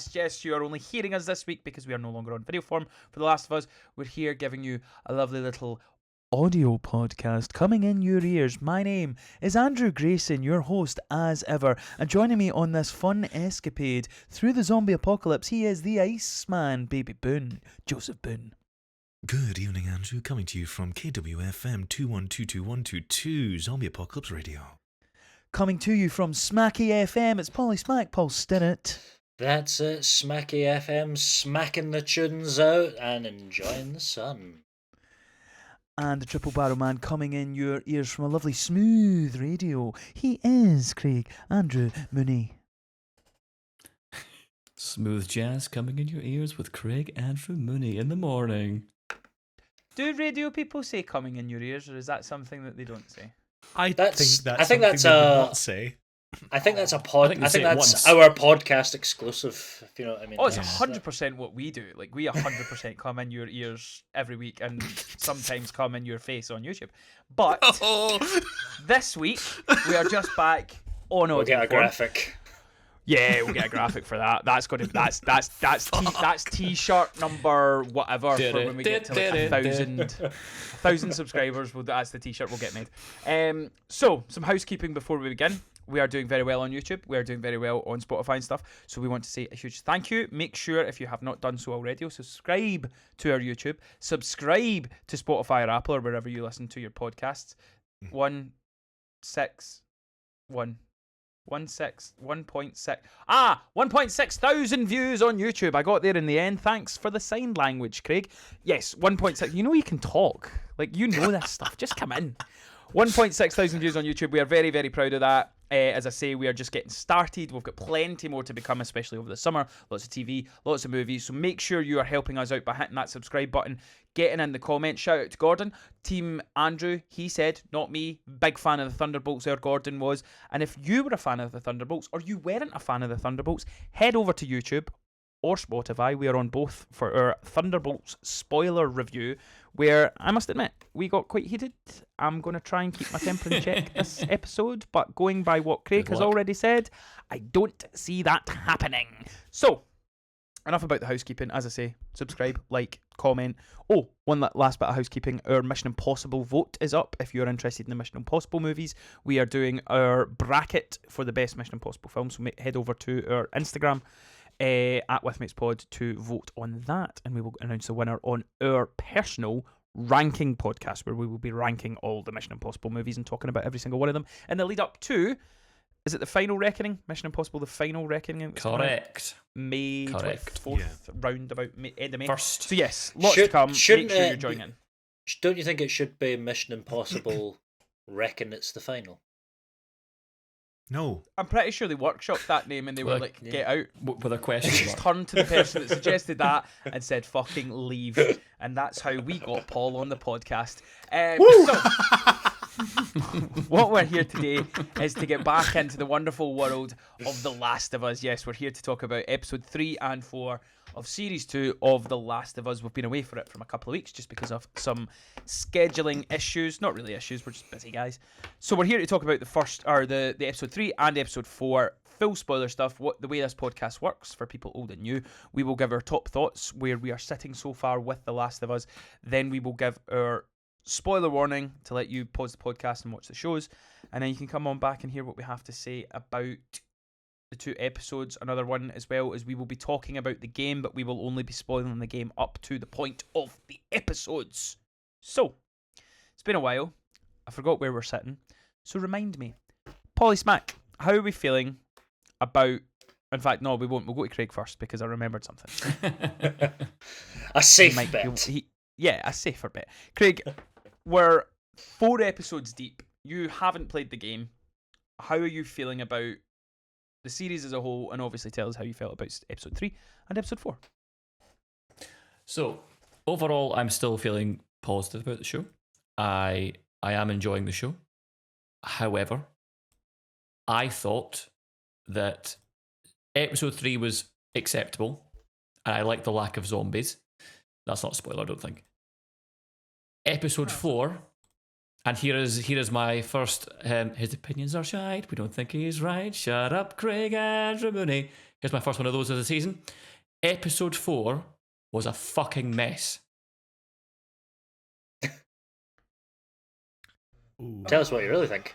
podcast. Yes, you are only hearing us this week because we are no longer on video form for The Last of Us. We're here giving you a lovely little audio podcast coming in your ears. My name is Andrew Grayson, your host as ever, and joining me on this fun escapade through the zombie apocalypse, he is the Iceman, Baby Boone, Joseph Boone. Good evening, Andrew, coming to you from KWFM 2122122 Zombie Apocalypse Radio. Coming to you from Smacky FM, it's Polly Smack, Paul Stinnett. That's it, Smacky FM, smacking the tunes out and enjoying the sun. And the Triple Barrel Man coming in your ears from a lovely smooth radio. He is Craig Andrew Mooney. Smooth jazz coming in your ears with Craig Andrew Mooney in the morning. Do radio people say coming in your ears, or is that something that they don't say? I think that's I think that's something they did not say. I think that's a I think that's once. our podcast exclusive, if you know what I mean. Oh, it's Yes. 100% what we do. Like, we 100% come in your ears every week and sometimes come in your face on YouTube. But this week, we are just back on audio We'll get a form. graphic. Yeah, we'll get a graphic for that. That's going to that's t-shirt number whatever for when we get to like 1,000 subscribers. That's the t-shirt we'll get made. So some housekeeping before we begin. We are doing very well on YouTube. We are doing very well on Spotify and stuff. So we want to say a huge thank you. Make sure, if you have not done so already, subscribe to our YouTube. Subscribe to Spotify or Apple or wherever you listen to your podcasts. 1.6 thousand views on YouTube. I got there in the end. Thanks for the sign language, Craig. Yes, 1.6. You know you can talk. Like, you know this stuff. Just come in. 1.6 thousand views on YouTube. We are very, very proud of that. As I say, we are just getting started. We've got plenty more to become, especially over the summer. Lots of TV, lots of movies. So make sure you are helping us out by hitting that subscribe button, getting in the comments. Shout out to Gordon. Team Andrew, he said, not me. Big fan of the Thunderbolts there, Gordon was. And if you were a fan of the Thunderbolts, or you weren't a fan of the Thunderbolts, head over to YouTube or Spotify. We are on both for our Thunderbolts spoiler review, where I must admit we got quite heated. I'm going to try and keep my temper in check this episode, but going by what Craig has already said, I don't see that happening. So, enough about the housekeeping. As I say, subscribe, like, comment. Oh, one last bit of housekeeping. Our Mission Impossible vote is up. If you're interested in the Mission Impossible movies, we are doing our bracket for the best Mission Impossible films. So head over to our Instagram at WithMatesPod to vote on that, and we will announce the winner on our personal ranking podcast, where we will be ranking all the Mission Impossible movies and talking about every single one of them in the lead up to, is it the Final Reckoning? Mission Impossible, the Final Reckoning? Correct. May 24th, round about end of May. First. So yes, lots to come. Make sure you're joining in. Don't you think it should be Mission Impossible Reckon It's the Final? No. I'm pretty sure they workshopped that name and they were like, get out. With a question Just turned to the person that suggested that and said, fucking leave. And that's how we got Paul on the podcast. What we're here today is to get back into the wonderful world of The Last of Us. Yes, we're here to talk about episode 3 and 4 of series 2 of The Last of Us. We've been away for it from a couple of weeks just because of some scheduling issues. Not really issues, we're just busy guys. So we're here to talk about the episode 3 and episode 4. Full spoiler stuff. The way this podcast works for people old and new, we will give our top thoughts where we are sitting so far with The Last of Us. Then we will give our spoiler warning to let you pause the podcast and watch the shows, and then you can come on back and hear what we have to say about the 2 episodes. Another one as well is we will be talking about the game, but we will only be spoiling the game up to the point of the episodes. So it's been a while. I forgot where we're sitting, so remind me. Polly Smack, how are we feeling about... In fact, no, we won't. We'll go to Craig first because I remembered something. A safe bet. A safer bet. Craig, we're 4 episodes deep. You haven't played the game. How are you feeling about the series as a whole? And obviously tell us how you felt about episode 3 and episode 4. So, overall, I'm still feeling positive about the show. I am enjoying the show. However, I thought that episode 3 was acceptable, and I liked the lack of zombies. That's not a spoiler, I don't think. Episode 4, and here is my first, his opinions are shite, we don't think he's right, shut up, Craig Andrew Mooney. Here's my first one of those of the season. Episode 4 was a fucking mess. Ooh. Tell us what you really think.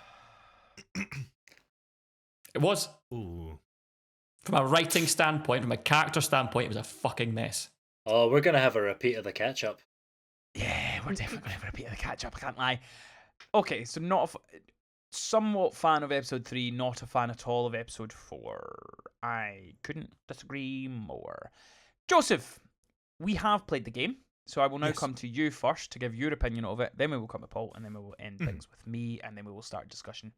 It was. Ooh. From a writing standpoint, from a character standpoint, it was a fucking mess. Oh, we're gonna have a repeat of the catch up. Yeah, we're definitely going to have a repeat of the catch up. I can't lie. Okay, so somewhat fan of episode 3, not a fan at all of episode 4. I couldn't disagree more. Joseph, we have played the game, so I will now Yes. come to you first to give your opinion of it. Then we will come to Paul, and then we will end things with me, and then we will start discussion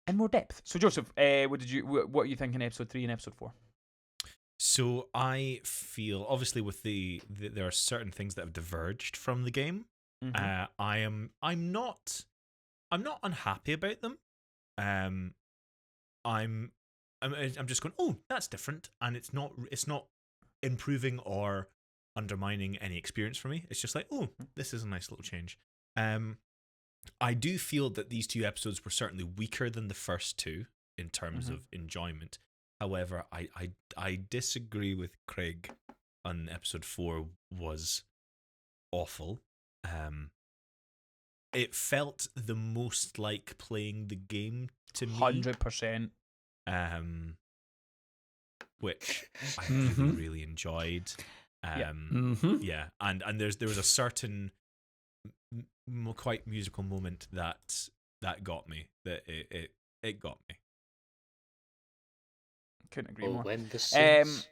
in more depth. So, Joseph, what are you thinking episode 3 and episode 4? So I feel, obviously, with there are certain things that have diverged from the game. Mm-hmm. I'm not unhappy about them. I'm just going, oh, that's different, and it's not improving or undermining any experience for me. It's just like, oh, this is a nice little change. I do feel that these 2 episodes were certainly weaker than the first 2 in terms of enjoyment. However, I disagree with Craig on episode 4 was awful. It felt the most like playing the game to me. 100%. Which I really, really enjoyed. Yeah, and there was a certain quite musical moment that got me. That it got me. Couldn't agree more. When the saints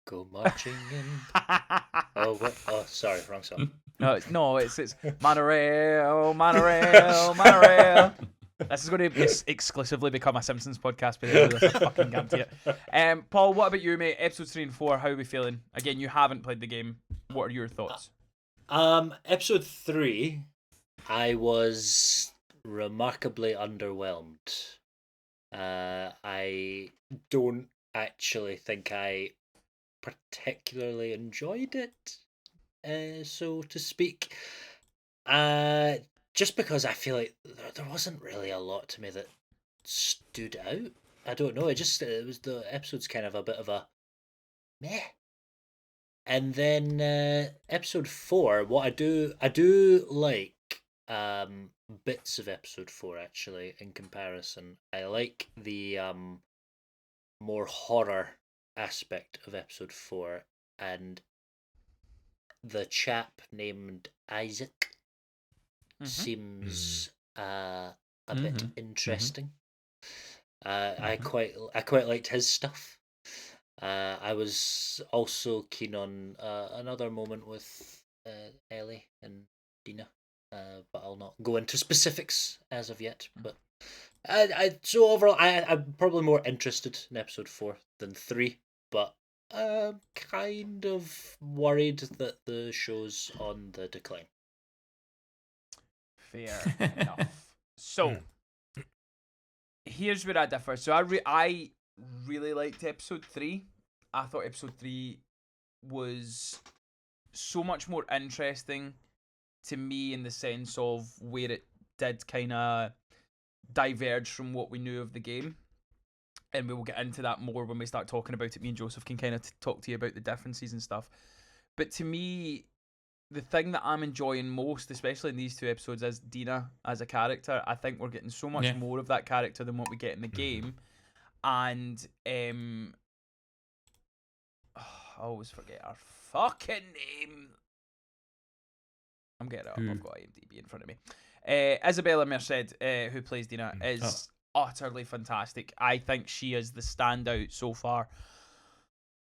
go marching in. Oh, sorry, wrong song. No, it's monorail, monorail, monorail. This is going to exclusively become a Simpsons podcast, but I fucking guarantee it. Paul, what about you, mate? Episodes 3 and 4, how are we feeling? Again, you haven't played the game. What are your thoughts? Episode 3, I was remarkably underwhelmed. I don't actually think I particularly enjoyed it, so to speak. Just because I feel like there wasn't really a lot to me that stood out. I don't know. It was the episode's kind of a bit of a meh. And then episode 4, what I do like bits of episode 4 actually in comparison. I like the more horror aspect of episode 4, and the chap named Isaac seems a bit interesting. I quite liked his stuff. I was also keen on another moment with Ellie and Dina, but I'll not go into specifics as of yet. But so overall, I'm probably more interested in episode 4 than 3, but I'm kind of worried that the show's on the decline. Fair enough. So, here's where I differ. So I really liked episode 3. I thought episode 3 was so much more interesting to me in the sense of where it did kind of diverge from what we knew of the game. And we will get into that more when we start talking about it. Me and Joseph can kind of talk to you about the differences and stuff. But to me, the thing that I'm enjoying most, especially in these 2 episodes, is Dina as a character. I think we're getting so much more of that character than what we get in the game. And I always forget her fucking name. I'm getting it up. I've got IMDb in front of me. Isabella Merced, who plays Dina, is utterly fantastic. I think she is the standout so far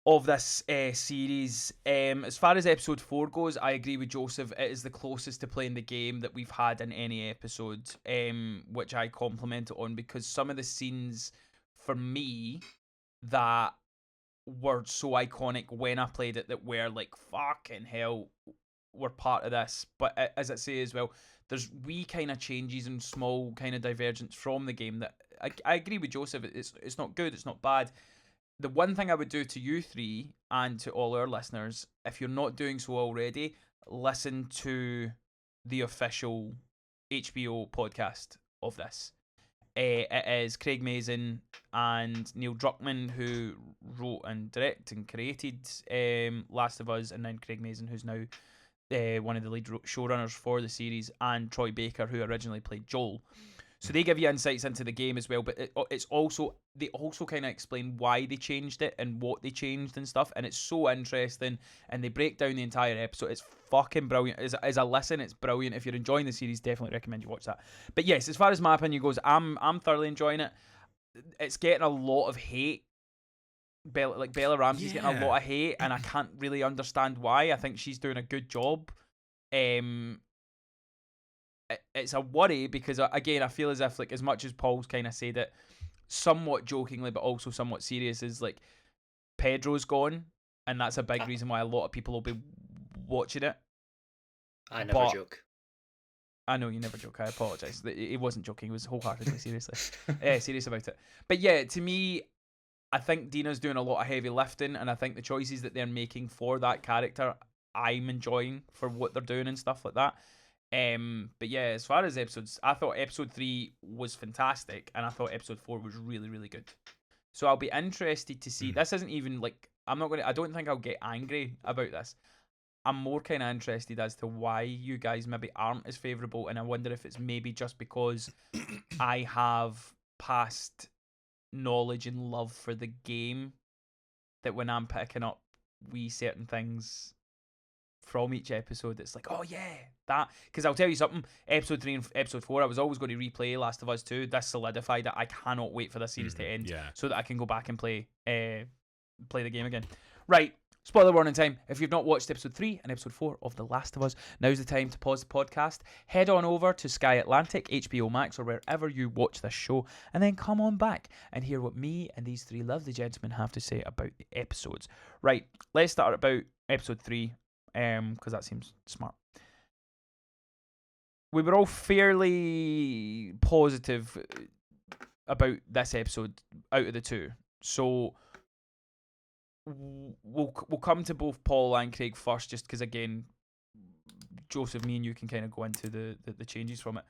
of this series. As far as episode 4 goes, I agree with Joseph. It is the closest to playing the game that we've had in any episode, which I compliment it on, because some of the scenes for me that were so iconic when I played it, that were like, fucking hell, we're part of this. But as I say as well, there's wee kind of changes and small kind of divergence from the game that I agree with Joseph. It's not good, it's not bad. The one thing I would do to you 3 and to all our listeners, if you're not doing so already, listen to the official HBO podcast of this. it is Craig Mazin and Neil Druckmann who wrote and directed and created Last of Us, and then Craig Mazin, who's now one of the lead showrunners for the series, and Troy Baker, who originally played Joel. So they give you insights into the game as well, but they also kind of explain why they changed it and what they changed and stuff, and it's so interesting, and they break down the entire episode. It's fucking brilliant. As a listen, it's brilliant. If you're enjoying the series, definitely recommend you watch that. But yes, as far as my opinion goes, I'm thoroughly enjoying it. It's getting a lot of hate. Bella Ramsey's getting a lot of hate, and I can't really understand why. I think she's doing a good job. It's a worry because, again, I feel as if, like, as much as Paul's kind of said it somewhat jokingly but also somewhat serious, is like Pedro's gone, and that's a big reason why a lot of people will be watching it. I never joke. I know you never joke. I apologise. He wasn't joking. He was wholeheartedly serious about it. But yeah, to me, I think Dina's doing a lot of heavy lifting, and I think the choices that they're making for that character, I'm enjoying for what they're doing and stuff like that. But yeah, as far as episodes, I thought episode 3 was fantastic, and I thought episode 4 was really, really good. So I'll be interested to see. This isn't even like, I don't think I'll get angry about this. I'm more kind of interested as to why you guys maybe aren't as favourable, and I wonder if it's maybe just because I have past knowledge and love for the game, that when I'm picking up certain things from each episode, it's like, oh yeah, that. Because I'll tell you something, episode 3 and episode 4, I was always going to replay Last of Us 2. This solidified it. I cannot wait for this series to end, so that I can go back and play the game again. Right, spoiler warning time. If you've not watched episode 3 and episode 4 of The Last of Us, now's the time to pause the podcast, head on over to Sky Atlantic, HBO Max, or wherever you watch this show, and then come on back and hear what me and these three lovely gentlemen have to say about the episodes. Right, let's start about episode 3, because that seems smart. We were all fairly positive about this episode out of the two, so we'll come to both Paul and Craig first, just because, again, Joseph, me and you can kind of go into the changes from it.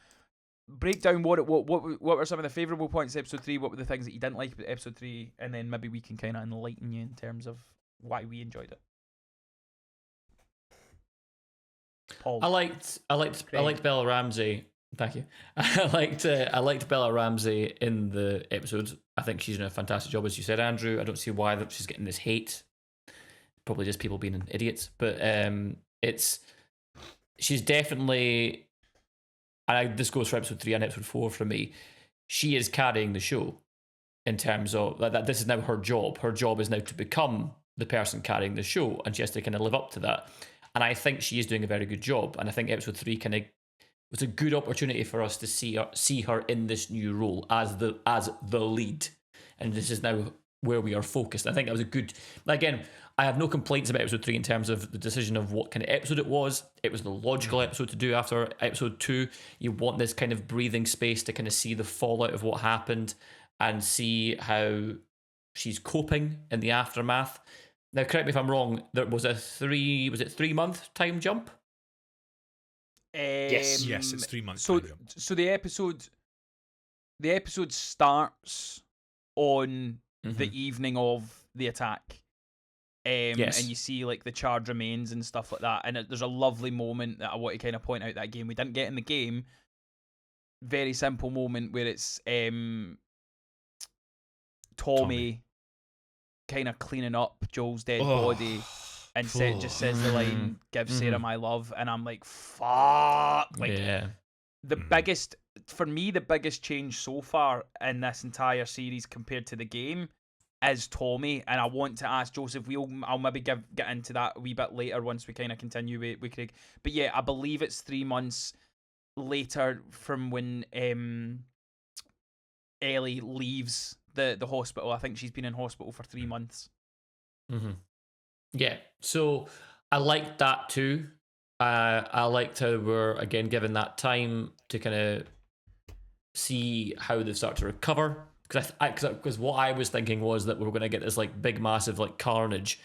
Break down what were some of the favourable points of episode 3, what were the things that you didn't like about episode 3, and then maybe we can kind of enlighten you in terms of why we enjoyed it. Paul. I liked Bella Ramsey. Thank you. I liked Bella Ramsey in the episode. I think she's doing a fantastic job, as you said, Andrew. I don't see why she's getting this hate. Probably just people being idiots. But she's definitely. This goes for episode 3 and episode 4 for me. She is carrying the show in terms of that. This is now her job. Her job is now to become the person carrying the show, and she has to kind of live up to that. And I think she is doing a very good job. And I think episode 3 kind of was a good opportunity for us to see her in this new role as the lead. And this is now where we are focused. I think that was a good. Again, I have no complaints about episode 3 in terms of the decision of what kind of episode it was. It was the logical episode to do after episode 2. You want this kind of breathing space to kind of see the fallout of what happened and see how she's coping in the aftermath. Now, correct me if I'm wrong, there was a 3-month time jump? Yes, it's 3 months. So, time jump. so the episode starts on the evening of the attack. Yes. And you see like the charred remains and stuff like that. And there's a lovely moment that I want to kind of point out that game we didn't get in the game. Very simple moment where it's Tommy kind of cleaning up Joel's dead body, and just says the line, "Give Sarah my love," and I'm like, fuck. Like, the biggest, for me, the biggest change so far in this entire series compared to the game is Tommy, and I want to ask Joseph, I'll maybe get into that a wee bit later once we kind of continue with Craig. But yeah, I believe it's 3 months later from when Ellie leaves the hospital. I think she's been in hospital for 3 months. Yeah, so I liked that too. I liked how we're again given that time to kind of see how they start to recover. Because what I was thinking was that we were going to get this like big massive like carnage,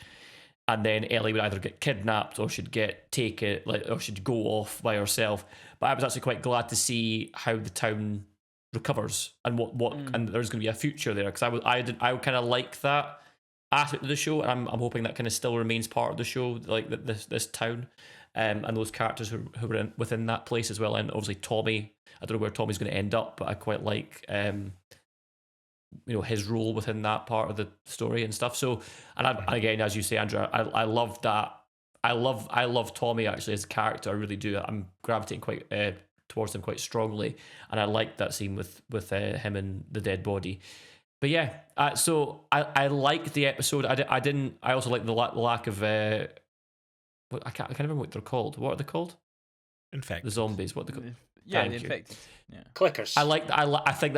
and then Ellie would either get kidnapped or she'd get taken, or she'd go off by herself. But I was actually quite glad to see how the town recovers and what and there's going to be a future there, because I kind of like that aspect of the show, and I'm hoping that kind of still remains part of the show, like this town, and those characters who were within that place as well. And obviously Tommy, I don't know where Tommy's going to end up, but I quite like his role within that part of the story and stuff. So, and again, as you say, Andrew, I love that. I love Tommy actually as a character. I really do. I'm gravitating quite towards him quite strongly, and I like that scene with him and the dead body. But yeah, so I like the episode. I didn't. I also like the lack of. I can't remember what they're called. What are they called? Infected. The zombies. What they called? Yeah, Thank the you. infected. Yeah. Clickers. I think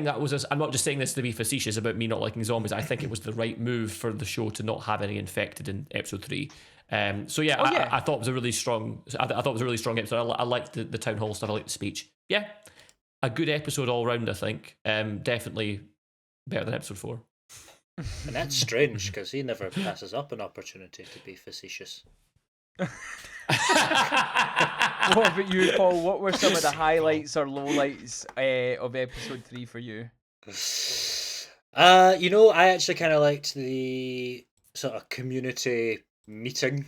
that was. I'm not just saying this to be facetious about me not liking zombies. I think it was the right move for the show to not have any infected in episode 3. So yeah, I thought it was a really strong. I thought it was a really strong episode. I liked the town hall stuff. I liked the speech. Yeah, a good episode all round. I think. Definitely better than episode 4. And that's strange because he never passes up an opportunity to be facetious. What about you, Paul? What were some of the highlights or lowlights of episode 3 for you? I actually kind of liked the sort of community meeting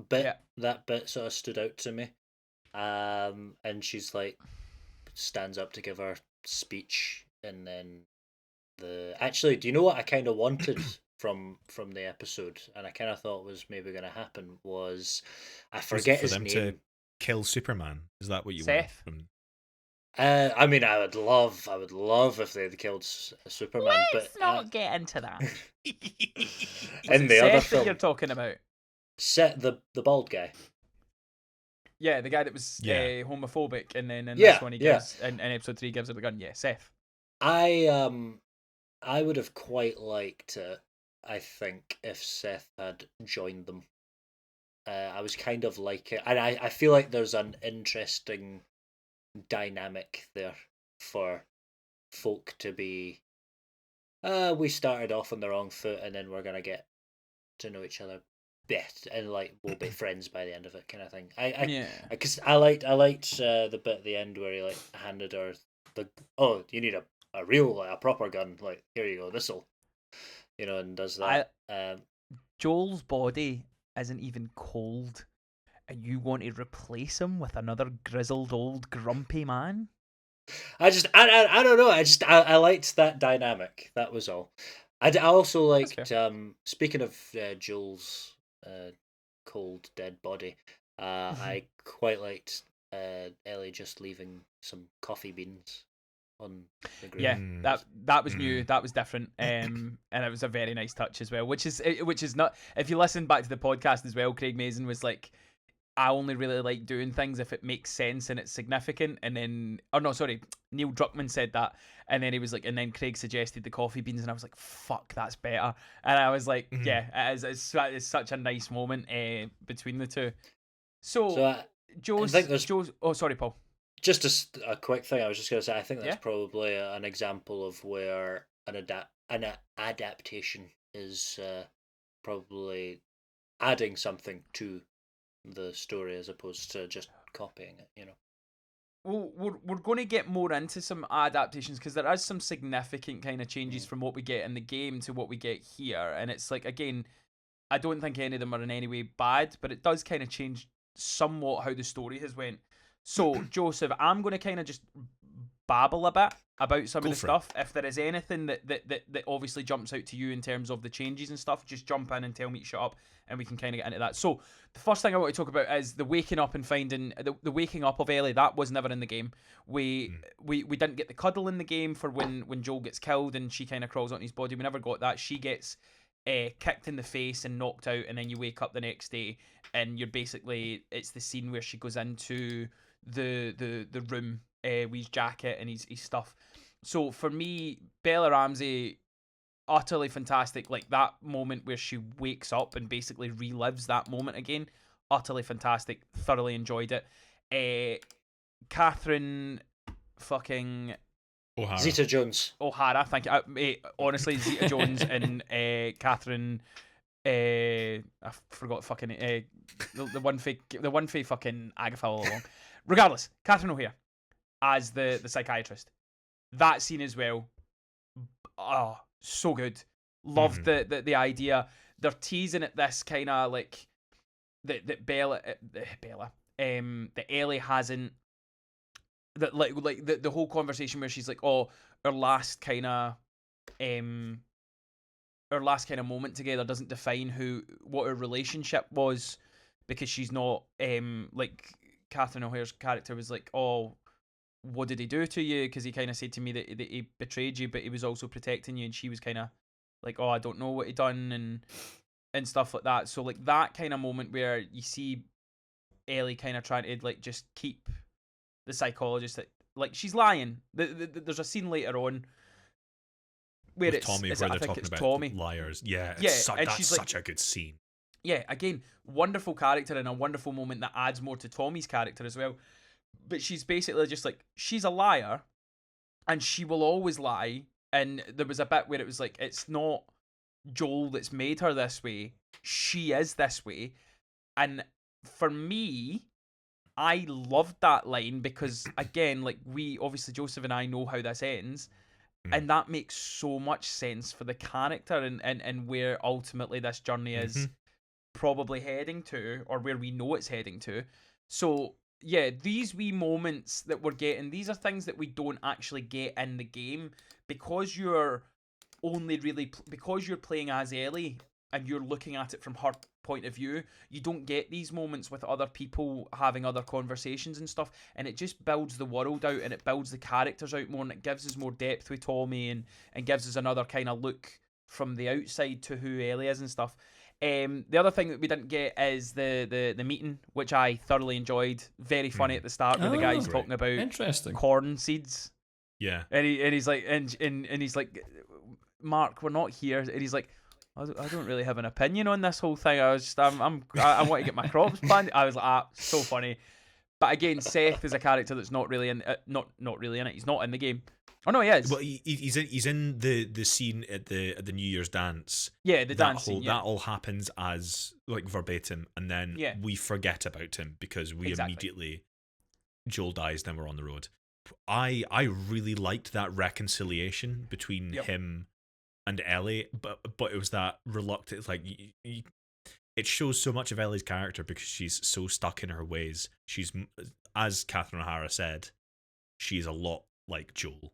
bit. Yeah. That bit sort of stood out to me. And she's like stands up to give her speech, and then actually, do you know what I kind of wanted from the episode, and I kind of thought was maybe going to happen, was I forget for his them name. to kill Superman. Is that what you Seth? want? I mean, I would love if they'd killed Superman, Let's but not get into that. in the other Seth that film, you're talking about. Set the bald guy. Yeah, the guy that was Yeah. homophobic, and then in Yeah, this one he yeah. gives in episode 3 gives her the gun. Yeah, Seth. I would have quite liked it, I think, if Seth had joined them. I was kind of like it, and I feel like there's an interesting dynamic there for folk to be. We started off on the wrong foot, and then we're gonna get to know each other bit, and like we'll be friends by the end of it, kind of thing. Because I liked the bit at the end where he like handed her you need a real a proper gun, like here you go, this'll, and does that. Joel's body isn't even cold, and you want to replace him with another grizzled old grumpy man? I don't know. I liked that dynamic. That was all. I also liked. Speaking of Joel's cold dead body, I quite liked Ellie just leaving some coffee beans on the grave. Yeah, that was new. That was different, and it was a very nice touch as well. Which is not. If you listen back to the podcast as well, Craig Mazin was like, I only really like doing things if it makes sense and it's significant. And then, Neil Druckmann said that, and then he was like, and then Craig suggested the coffee beans, and I was like, fuck, that's better. And I was like, yeah, it's such a nice moment between the two. So Joe's. Oh, sorry, Paul. Just a quick thing. I was just going to say, I think that's probably an example of where an adaptation is probably adding something to the story as opposed to just copying it. Well, we're going to get more into some adaptations because there is some significant kind of changes from what we get in the game to what we get here, and it's like, again, I don't think any of them are in any way bad, but it does kind of change somewhat how the story has went. So, Joseph, I'm going to kind of just babble a bit about some of the stuff. If there is anything that obviously jumps out to you in terms of the changes and stuff, just jump in and tell me to shut up, and we can kind of get into that. So, the first thing I want to talk about is the waking up and finding the waking up of Ellie. That was never in the game. We didn't get the cuddle in the game for when Joel gets killed and she kind of crawls onto his body. We never got that. She gets kicked in the face and knocked out, and then you wake up the next day, and you're basically, it's the scene where she goes into the room with his jacket and his stuff. So for me, Bella Ramsey, utterly fantastic. Like that moment where she wakes up and basically relives that moment again, utterly fantastic. Thoroughly enjoyed it. Catherine fucking O'Hara. Zeta-Jones. Thank you. Mate, honestly, Zeta-Jones and Catherine. I forgot fucking the one fake fucking Agatha all along. Regardless, Catherine O'Hara as the psychiatrist. That scene as well. Oh, so good. Loved the idea. They're teasing at this kind of like that that Ellie hasn't, that like the whole conversation where she's like, oh, our last kind of moment together doesn't define what our relationship was, because she's not like Catherine O'Hare's character was like, oh, what did he do to you? Because he kind of said to me that he betrayed you, but he was also protecting you, and she was kind of like, oh, I don't know what he done, and stuff like that. So like that kind of moment where you see Ellie kind of trying to like just keep the psychologist that, like, she's lying. There's a scene later on where With Tommy, where I they're think talking it's about Tommy. liars. Yeah, Yeah, and that's she's like, such a good scene. yeah, again, wonderful character and a wonderful moment that adds more to Tommy's character as well. But she's basically just like, she's a liar, and she will always lie. And there was a bit where it was like, it's not Joel that's made her this way. She is this way. And for me, I loved that line because, again, like, we obviously, Joseph and I know how this ends, and that makes so much sense for the character and where ultimately this journey is probably heading to, or where we know it's heading to. So yeah, these wee moments that we're getting, these are things that we don't actually get in the game, because you're only really because you're playing as Ellie and you're looking at it from her point of view. You don't get these moments with other people having other conversations and stuff, and it just builds the world out, and it builds the characters out more, and it gives us more depth with Tommy, and gives us another kind of look from the outside to who Ellie is and stuff. The other thing that we didn't get is the meeting, which I thoroughly enjoyed. Very funny at the start, where the guy's right. talking about Interesting. corn seeds, Yeah. and he's like, and he's like, Mark, we're not here, and he's like, I don't really have an opinion on this whole thing. I was just, I want to get my crops planted. I was like, so funny. But again, Seth is a character that's not really in, not really in it. He's not in the game. Oh no, he is. Well, he's in the scene at the New Year's dance. Yeah, the dance scene. Yeah. That all happens as like verbatim, and then we forget about him because we immediately, Joel dies, then we're on the road. I really liked that reconciliation between him and Ellie, but it was that reluctant, like, it shows so much of Ellie's character because she's so stuck in her ways. She's, as Catherine O'Hara said, she's a lot like Joel.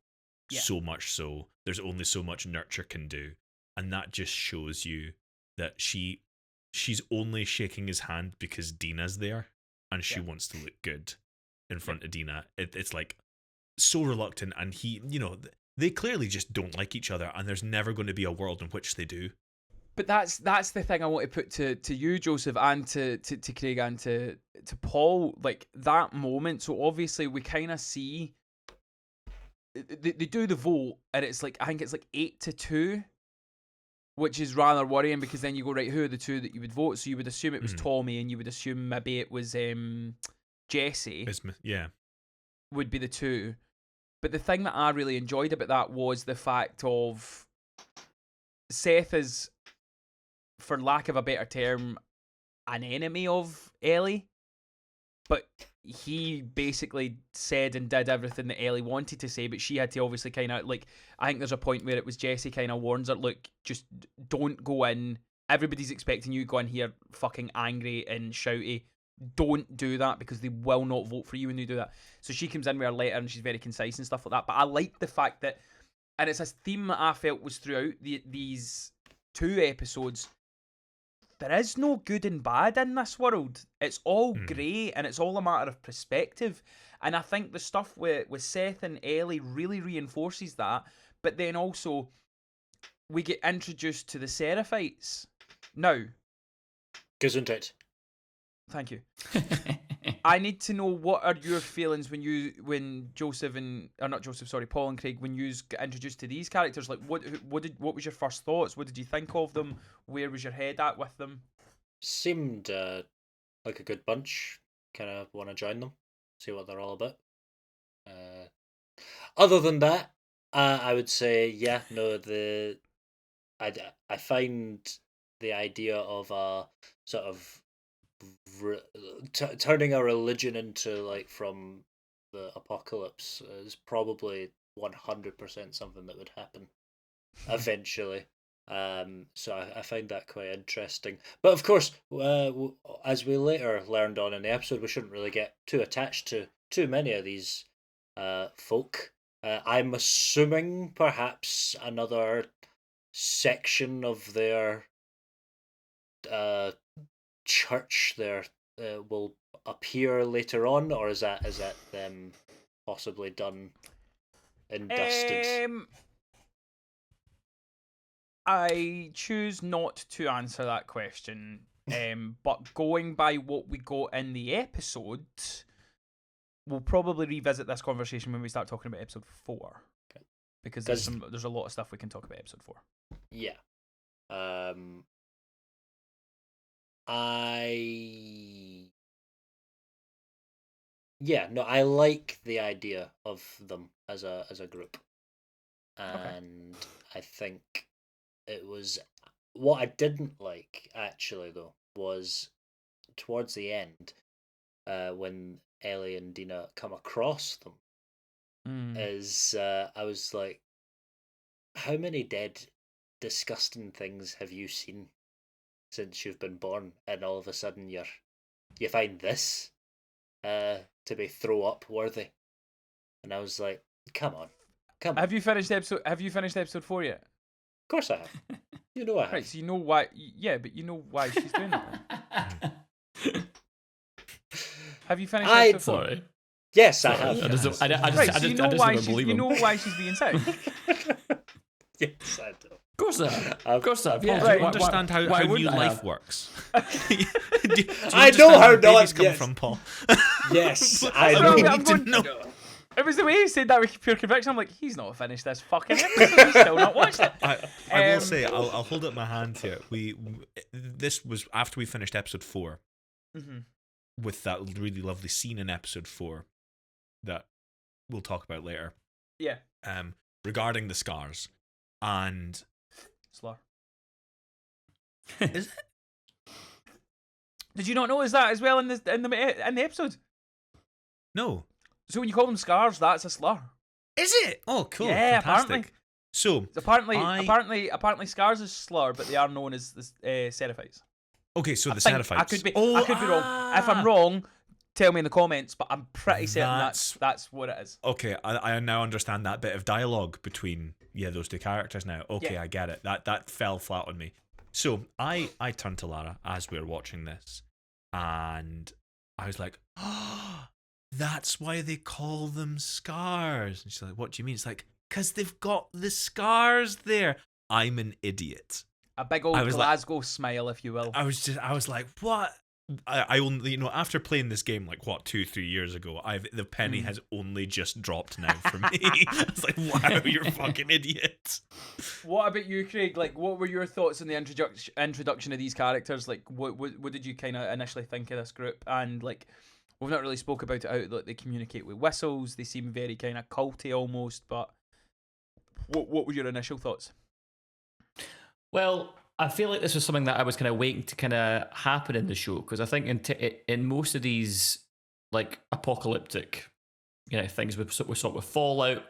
Yeah. So much so, there's only so much nurture can do, and that just shows you that she's only shaking his hand because Dina's there, and she wants to look good in front of Dina. It's like so reluctant, and he, they clearly just don't like each other, and there's never going to be a world in which they do. But that's the thing I want to put to you, Joseph, and to Craig, and to Paul, like that moment. So obviously we kind of see they do the vote, and it's like, I think it's like 8-2, which is rather worrying, because then you go, right, who are the two that you would vote? So you would assume it was Tommy, and you would assume maybe it was Jesse. Yeah, would be the two. But the thing that I really enjoyed about that was the fact of Seth is, for lack of a better term, an enemy of Ellie, but he basically said and did everything that Ellie wanted to say, but she had to obviously kind of, like, I think there's a point where it was Jesse kind of warns her, look, just don't go in. Everybody's expecting you to go in here fucking angry and shouty. Don't do that, because they will not vote for you when you do that. So she comes in with her letter, and she's very concise and stuff like that. But I like the fact that, and it's a theme that I felt was throughout these 2 episodes, there is no good and bad in this world. It's all grey, and it's all a matter of perspective. And I think the stuff with Seth and Ellie really reinforces that. But then also, we get introduced to the Seraphites. Now, Gesundheit. Thank you. I need to know, what are your feelings when Joseph and, or not Joseph, sorry, Paul and Craig, when you get introduced to these characters? Like, what was your first thoughts? What did you think of them? Where was your head at with them? Seemed like a good bunch. Kind of want to join them, see what they're all about. Other than that, I would say, I find the idea of a sort of turning a religion into, like, from the apocalypse is probably 100% something that would happen eventually. So I find that quite interesting. But of course, as we later learned on in the episode, we shouldn't really get too attached to too many of these folk. I'm assuming perhaps another section of their church there will appear later on, or is that them possibly done and dusted? I choose not to answer that question. But going by what we got in the episode, we'll probably revisit this conversation when we start talking about episode 4. Okay. Because there's a lot of stuff we can talk about episode 4. Yeah. I like the idea of them as a group, and I think it was what I didn't like actually though was towards the end, when Ellie and Dina come across them. Is I was like, how many dead, disgusting things have you seen since you've been born, and all of a sudden you find this to be throw up worthy? And I was like, come on. Have you finished episode 4 yet? Of course I have. You know I have. Right, so you know why. Yeah, but you know why she's doing that. Have you finished episode 4? Sorry. Yes, I have. You know why she's being sick. Yes, I do. Of course I have. Of course I have. Paul, Yeah. do you understand how why new wouldn't I life have? works? do you I understand know how where babies not- come yes. from, Paul. Yes, I Well, know. I'm need to going- know. It was the way he said that with pure conviction. I'm like, he's not finished this fucking episode. He's still not watched it. I will say, I'll hold up my hand here. This was after we finished episode 4, with that really lovely scene in episode 4 that we'll talk about later. Yeah. Regarding the scars, and Slur. is it? Did you not notice that as well in the episode? No. So when you call them scars, that's a slur. Is it? Oh, cool. Yeah, Fantastic. apparently. So Apparently, scars is slur, but they are known as the seraphites. okay, so the think- Seraphites. I could be wrong. If I'm wrong, tell me in the comments. But I'm pretty certain that's what it is. Okay, I now understand that bit of dialogue between those two characters now. Okay, Yeah. I get it. That fell flat on me. So I turned to Lara as we were watching this, and I was like, oh, that's why they call them scars. And she's like, what do you mean? It's like, because they've got the scars there. I'm an idiot. A big old Glasgow smile, if you will. I was like, what? I only, after playing this game like 2-3 years ago, the penny has only just dropped now for me. I was like, wow, you're a fucking idiot. What about you, Craig? Like, what were your thoughts on the introduction of these characters? Like, what did you kind of initially think of this group? And like, we've not really spoke about it out. Like, they communicate with whistles. They seem very kind of culty almost. But what were your initial thoughts? Well, I feel like this was something that I was kind of waiting to kind of happen in the show, because I think in most of these like apocalyptic, things we sort with Fallout,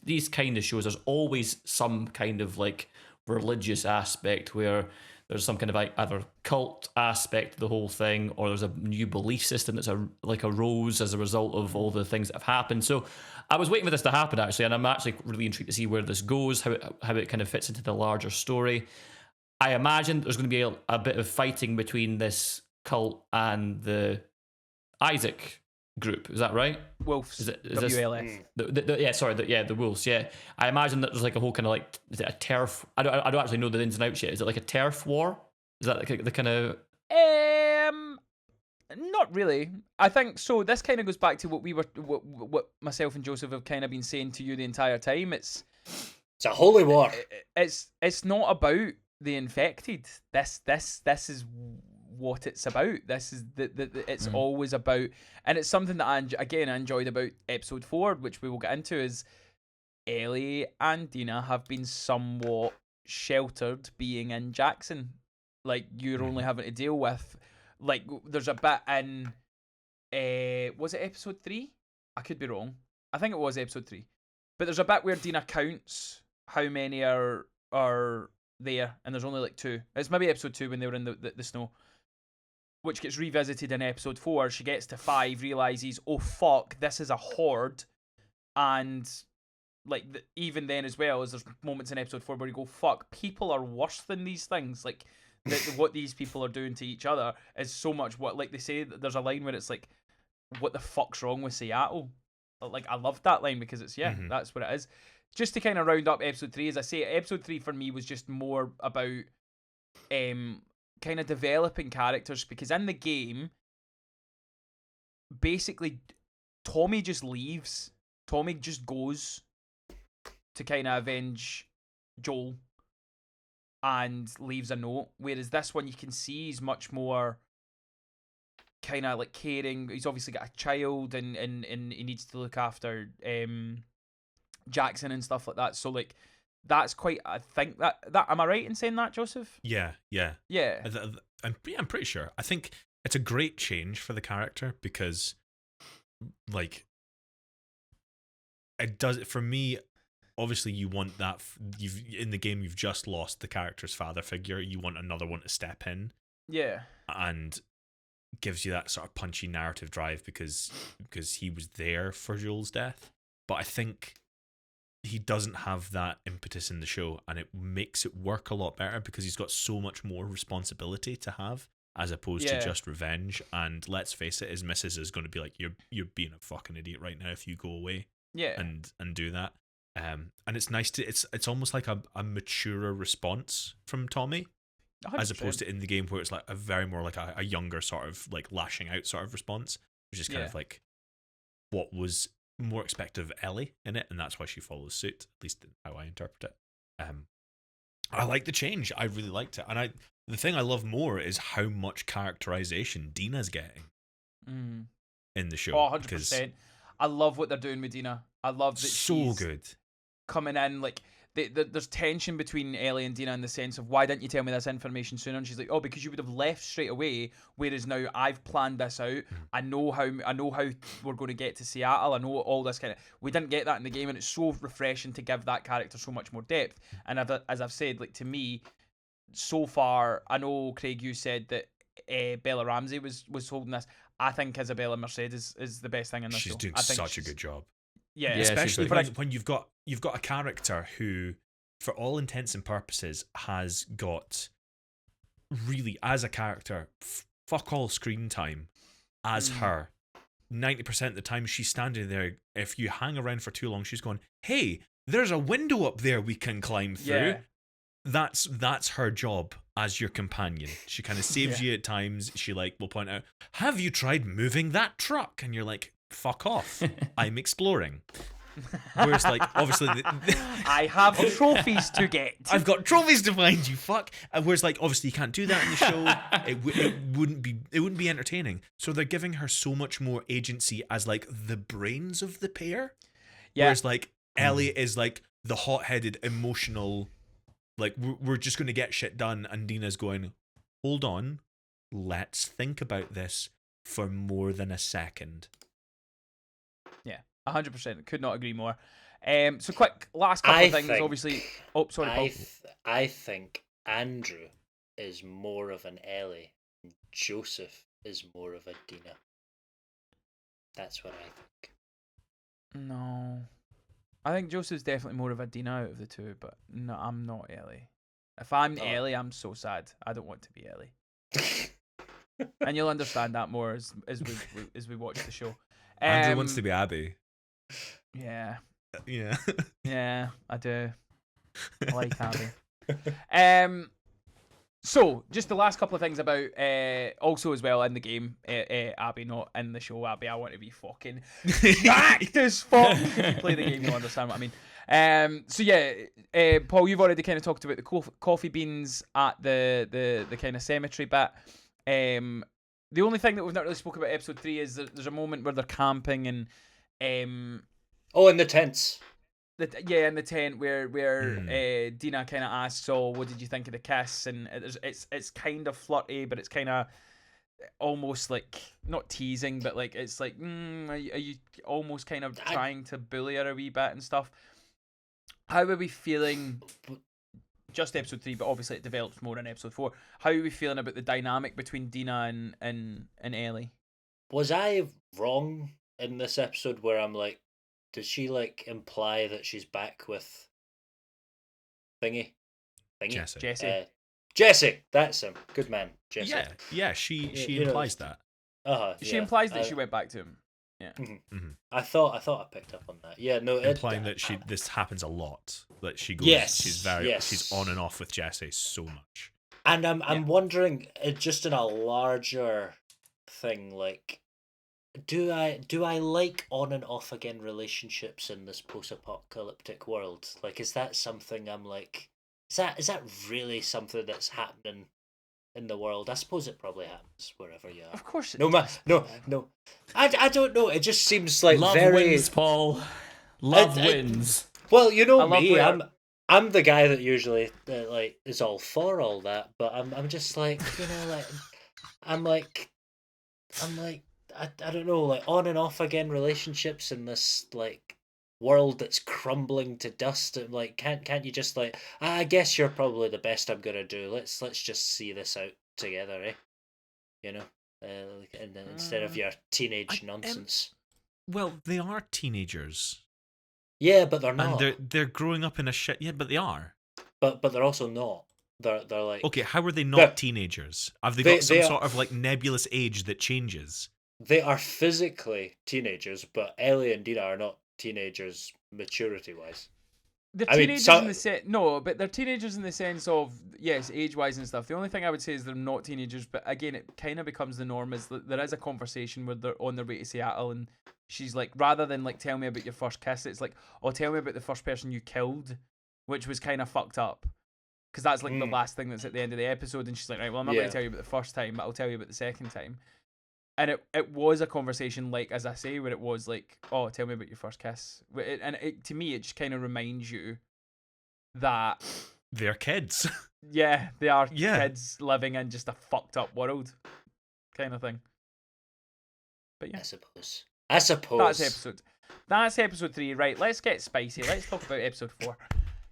these kind of shows, there's always some kind of like religious aspect where there's some kind of either cult aspect to the whole thing, or there's a new belief system that's arose as a result of all the things that have happened. So I was waiting for this to happen actually, and I'm actually really intrigued to see where this goes, how it kind of fits into the larger story. I imagine there's going to be a bit of fighting between this cult and the Isaac group. Is that right? Wolves. Is WLF. The Wolves. Yeah, I imagine that there's like a whole kind of like, is it a turf? I don't actually know the ins and outs yet. Is it like a turf war? Is that like the kind of? Not really. I think so. This kind of goes back to what myself and Joseph have kind of been saying to you the entire time. It's a holy war. It's not about the infected. This is what it's about. This is it's always about, and it's something that I enjoyed about episode 4, which we will get into, is Ellie and Dina have been somewhat sheltered being in Jackson. Like, you're only having to deal with, like, there's a bit in was it episode 3? I could be wrong. I think it was episode 3, But there's a bit where Dina counts how many are there, and there's only like 2. It's maybe episode 2 when they were in the snow, which gets revisited in episode 4. She gets to 5, realizes, oh fuck, this is a horde, and like even then as well, as there's moments in episode 4 where you go, fuck, people are worse than these things. Like what these people are doing to each other is so much what, like they say, there's a line where it's like, what the fuck's wrong with Seattle? Like, I loved that line because it's, that's what it is. Just to kind of round up episode 3, as I say, episode 3 for me was just more about kind of developing characters, because in the game, basically, Tommy just leaves. Tommy just goes to kind of avenge Joel and leaves a note, whereas this one you can see he's much more kind of like caring. He's obviously got a child and he needs to look after Jackson and stuff like that. So like that's quite, I think that am I right in saying that, Joseph? Yeah. I'm pretty sure. I think it's a great change for the character because like it does it for me. Obviously, you want that. In the game, you've just lost the character's father figure. You want another one to step in. Yeah. And gives you that sort of punchy narrative drive because he was there for Joel's death. But I think he doesn't have that impetus in the show, and it makes it work a lot better because he's got so much more responsibility to have as opposed to just revenge. And let's face it, his missus is going to be like, you're being a fucking idiot right now if you go away. Yeah. And do that. And it's nice to it's almost like a maturer response from Tommy 100%. as opposed to in the game where it's like a very more like a younger sort of like lashing out sort of response, which is kind of like what was more expected of Ellie in it, and that's why she follows suit, at least how I interpret it. I like the change. I really liked it, and the thing I love more is how much characterization Dina's getting in the show. Oh, 100%. I love what they're doing with Dina. I love that so she's good. Coming in, like, there's tension between Ellie and Dina in the sense of, why didn't you tell me this information sooner? And she's like, oh, because you would have left straight away, whereas now I've planned this out. I know how we're going to get to Seattle. I know all this kind of... We didn't get that in the game, and it's so refreshing to give that character so much more depth. And as I've said, like, to me, so far, I know, Craig, you said that Bella Ramsey was holding this. I think Isabella Mercedes is the best thing in this show. She's doing such a good job. Yeah, especially when you've got a character who, for all intents and purposes, has got really, as a character, fuck all screen time as her. 90% of the time she's standing there. If you hang around for too long, she's going, hey, there's a window up there we can climb through. That's her job as your companion. She kind of saves you at times. She will point out, have you tried moving that truck? And you're like, fuck off, I'm exploring. Whereas obviously I have trophies to get. I've got trophies to find, you fuck. Whereas obviously you can't do that in the show. It wouldn't be entertaining. So they're giving her so much more agency as the brains of the pair. Whereas Ellie is the hot-headed emotional, we're just going to get shit done, and Dina's going, hold on, let's think about this for more than a second. 100%. Could not agree more. So quick, last couple of things. Obviously, sorry, Paul. I think Andrew is more of an Ellie, and Joseph is more of a Dina. That's what I think. No, I think Joseph's definitely more of a Dina out of the two, but no, I'm not Ellie. If I'm Ellie, I'm so sad. I don't want to be Ellie. And you'll understand that more as we watch the show. Andrew wants to be Abby. Yeah. Yeah. Yeah, I do. I like Abby. So, just the last couple of things about also as well in the game, Abby, not in the show. Abby, I want to be fucking jacked as fuck. If you play the game, you'll understand what I mean. So yeah, Paul, you've already kind of talked about the coffee beans at the kind of cemetery bit. The only thing that we've not really spoken about episode 3 is there's a moment where they're camping and in the tents. In the tent where Dina kind of asks, "Oh, what did you think of the kiss?" And it's kind of flirty, but it's kind of almost like not teasing, but like it's like, are you almost kind of trying to bully her a wee bit and stuff? How are we feeling? Just episode 3, but obviously it develops more in episode 4. How are we feeling about the dynamic between Dina and Ellie? Was I wrong in this episode where I'm like, did she like imply that she's back with Thingy? Jesse. Jesse, that's him. Good man, Jesse. Yeah. She You know, implies that. She implies that she went back to him. Yeah. Mhm. I thought I picked up on that. Yeah, no, Implying that this happens a lot. That she goes. Yes, She's on and off with Jesse so much. And I'm wondering, just in a larger thing, like, do I like on and off again relationships in this post-apocalyptic world? Like, is that something I'm like, is that really something that's happening in the world? I suppose it probably happens wherever you are. Of course it No, does. no. I don't know. It just seems like Love very wins, Paul. Love wins. well. You know I love me. where- I'm the guy that usually like is all for all that, but I'm just like, you know, like I'm like I don't know, like on and off again relationships in this like world that's crumbling to dust. And like can't you just like, I guess you're probably the best I'm gonna do. Let's just see this out together, eh? You know, and instead of your teenage nonsense. Well, they are teenagers, Yeah, but they're not. and they're growing up in a shit. Yeah, but they are. But they're also not. They're like Okay, how are they They're- not teenagers? Have they they- got some they are- sort of like nebulous age that changes? they are physically teenagers, but Ellie and Dina are not teenagers maturity wise. They're I mean, teenagers so- in the sense. No, but they're teenagers in the sense of, yes, age-wise and stuff. The only thing I would say is they're not teenagers, but again, it kind of becomes the norm. Is that there is a conversation where they're on their way to Seattle, and she's like, rather than like tell me about your first kiss, it's like, oh, tell me about the first person you killed, which was kind of fucked up. Because that's like the last thing that's at the end of the episode, and she's like, right, well, I'm not going Yeah. to tell you about the first time, but I'll tell you about the second time. And it was a conversation, like, as I say, where it was like, oh, tell me about your first kiss. To me, it just kind of reminds you that, They're kids. yeah, they are Yeah. kids living in just a fucked up world kind of thing. But yeah, I suppose. that's episode 3. Right, let's get spicy. Let's talk about episode 4.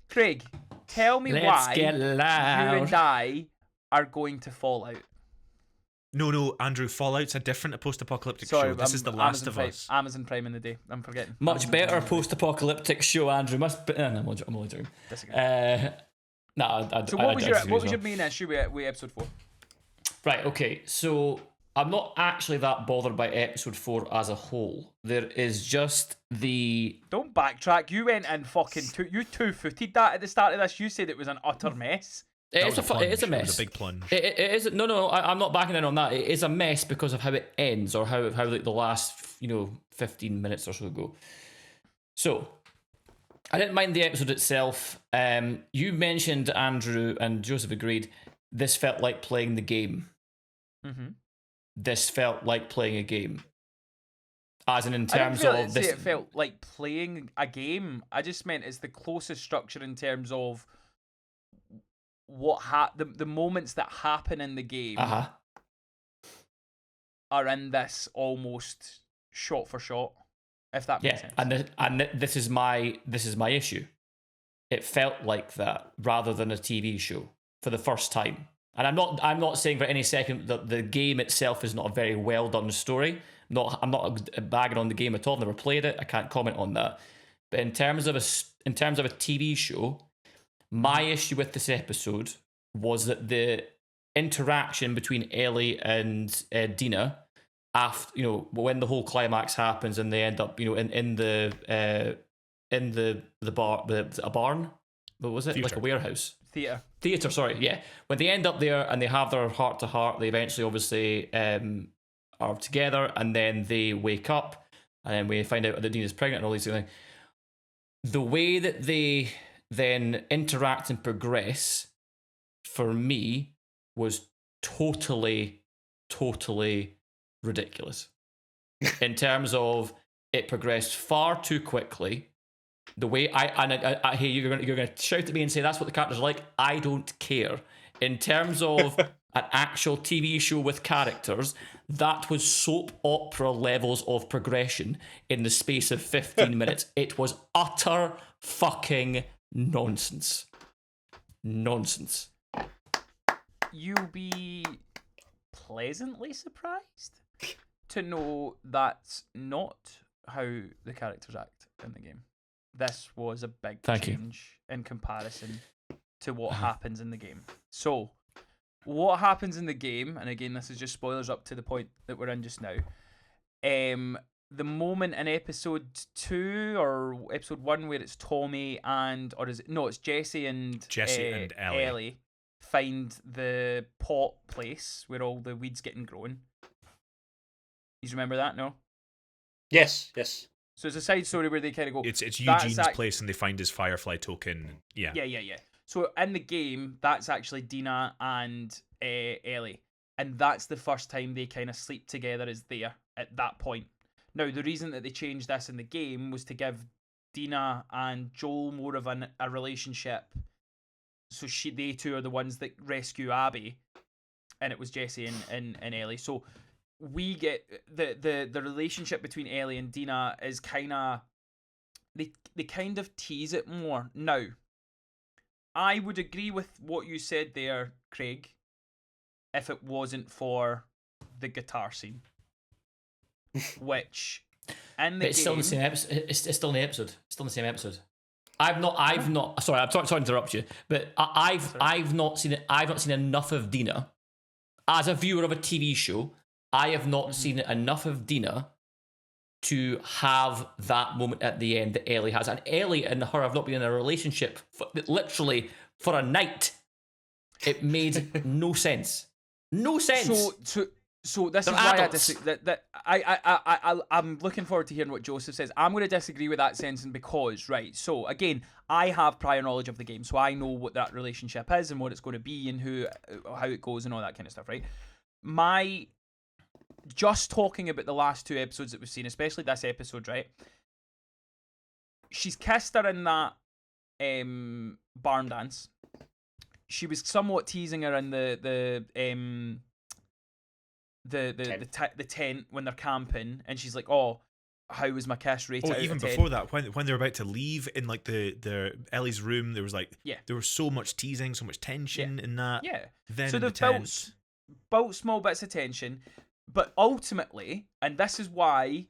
Craig, tell me Let's why get you loud. and I are going to fall out. No, Andrew. Fallout's a different post-apocalyptic Sorry, show. This is The Last of Us. Amazon Prime in the day. I'm forgetting. Much Amazon better Prime in the day. post-apocalyptic show, Andrew. Must be. No, I'm only joking. Disagree. No, So I what was disagree as your well. main issue with episode 4? Right, okay, so I'm not actually that bothered by episode 4 as a whole. There is just the... Don't backtrack. You went and fucking you two-footed that at the start of this. You said it was an utter mess. It That is was a plunge. it is a It mess. was a big plunge. It is no. I'm not backing in on that. It is a mess because of how it ends, or how like the last 15 minutes or so go. So I didn't mind the episode itself. You mentioned, Andrew, and Joseph agreed, this felt like playing the game. Mm-hmm. This felt like playing a game. As in I didn't terms feel of this. it felt like playing a game. I just meant it's the closest structure in terms of what the moments that happen in the game Uh-huh. are in this almost shot for shot. If that makes Yeah, sense. and this is my issue. It felt like that rather than a TV show for the first time. And I'm not saying for any second that the game itself is not a very well done story. I'm not bagging on the game at all. I've never played it. I can't comment on that. But in terms of a TV show, my issue with this episode was that the interaction between Ellie and Dina, after when the whole climax happens and they end up in the bar, a barn. What was it? Theatre. Like a warehouse. Theatre. Sorry, yeah. When they end up there and they have their heart to heart, they eventually obviously are together, and then they wake up, and then we find out that Dina's pregnant and all these things. The way that they then interact and progress, for me, was totally ridiculous. In terms of it progressed far too quickly. The way I hear you're gonna shout at me and say that's what the characters are like. I don't care. In terms of an actual TV show with characters, that was soap opera levels of progression in the space of 15 minutes. It was utter fucking nonsense. Nonsense. You'll be pleasantly surprised to know that's not how the characters act in the game. This was a big change in comparison to what happens in the game. So, what happens in the game, and again, this is just spoilers up to the point that we're in just now. The moment in episode 2 or episode 1 where it's Tommy and, or is it, no, it's Jesse and Ellie find the pot place where all the weeds getting grown. You remember that? No. Yes. So it's a side story where they kind of go. It's Eugene's place, and they find his Firefly token. Yeah. So in the game, that's actually Dina and Ellie, and that's the first time they kind of sleep together. Is there at that point? Now, the reason that they changed this in the game was to give Dina and Joel more of a relationship. So they two are the ones that rescue Abby, and it was Jesse and Ellie. So we get the relationship between Ellie and Dina is kind of they kind of tease it more. Now, I would agree with what you said there, Craig, if it wasn't for the guitar scene, which in the but it's still in the same episode. It's still in the episode. It's still in the same episode. I've not. Sorry, I'm sorry to interrupt you, but I've not seen it. I've not seen enough of Dina as a viewer of a TV show. I have not seen enough of Dina to have that moment at the end that Ellie has. And Ellie and her have not been in a relationship literally for a night. It made no sense. No sense. So this They're is why adults. I'm looking forward to hearing what Joseph says. I'm going to disagree with that sentence because, right, so again, I have prior knowledge of the game, so I know what that relationship is and what it's going to be and how it goes and all that kind of stuff, right? Just talking about the last 2 episodes that we've seen, especially this episode, right? She's kissed her in that barn dance. She was somewhat teasing her in the tent when they're camping, and she's like, "Oh, how was my kiss rated?" Oh, even before that, when they're about to leave in like the Ellie's room, there was there was so much teasing, so much tension in that. Yeah. Then so in the they've tent, built small bits of tension, but ultimately, and this is why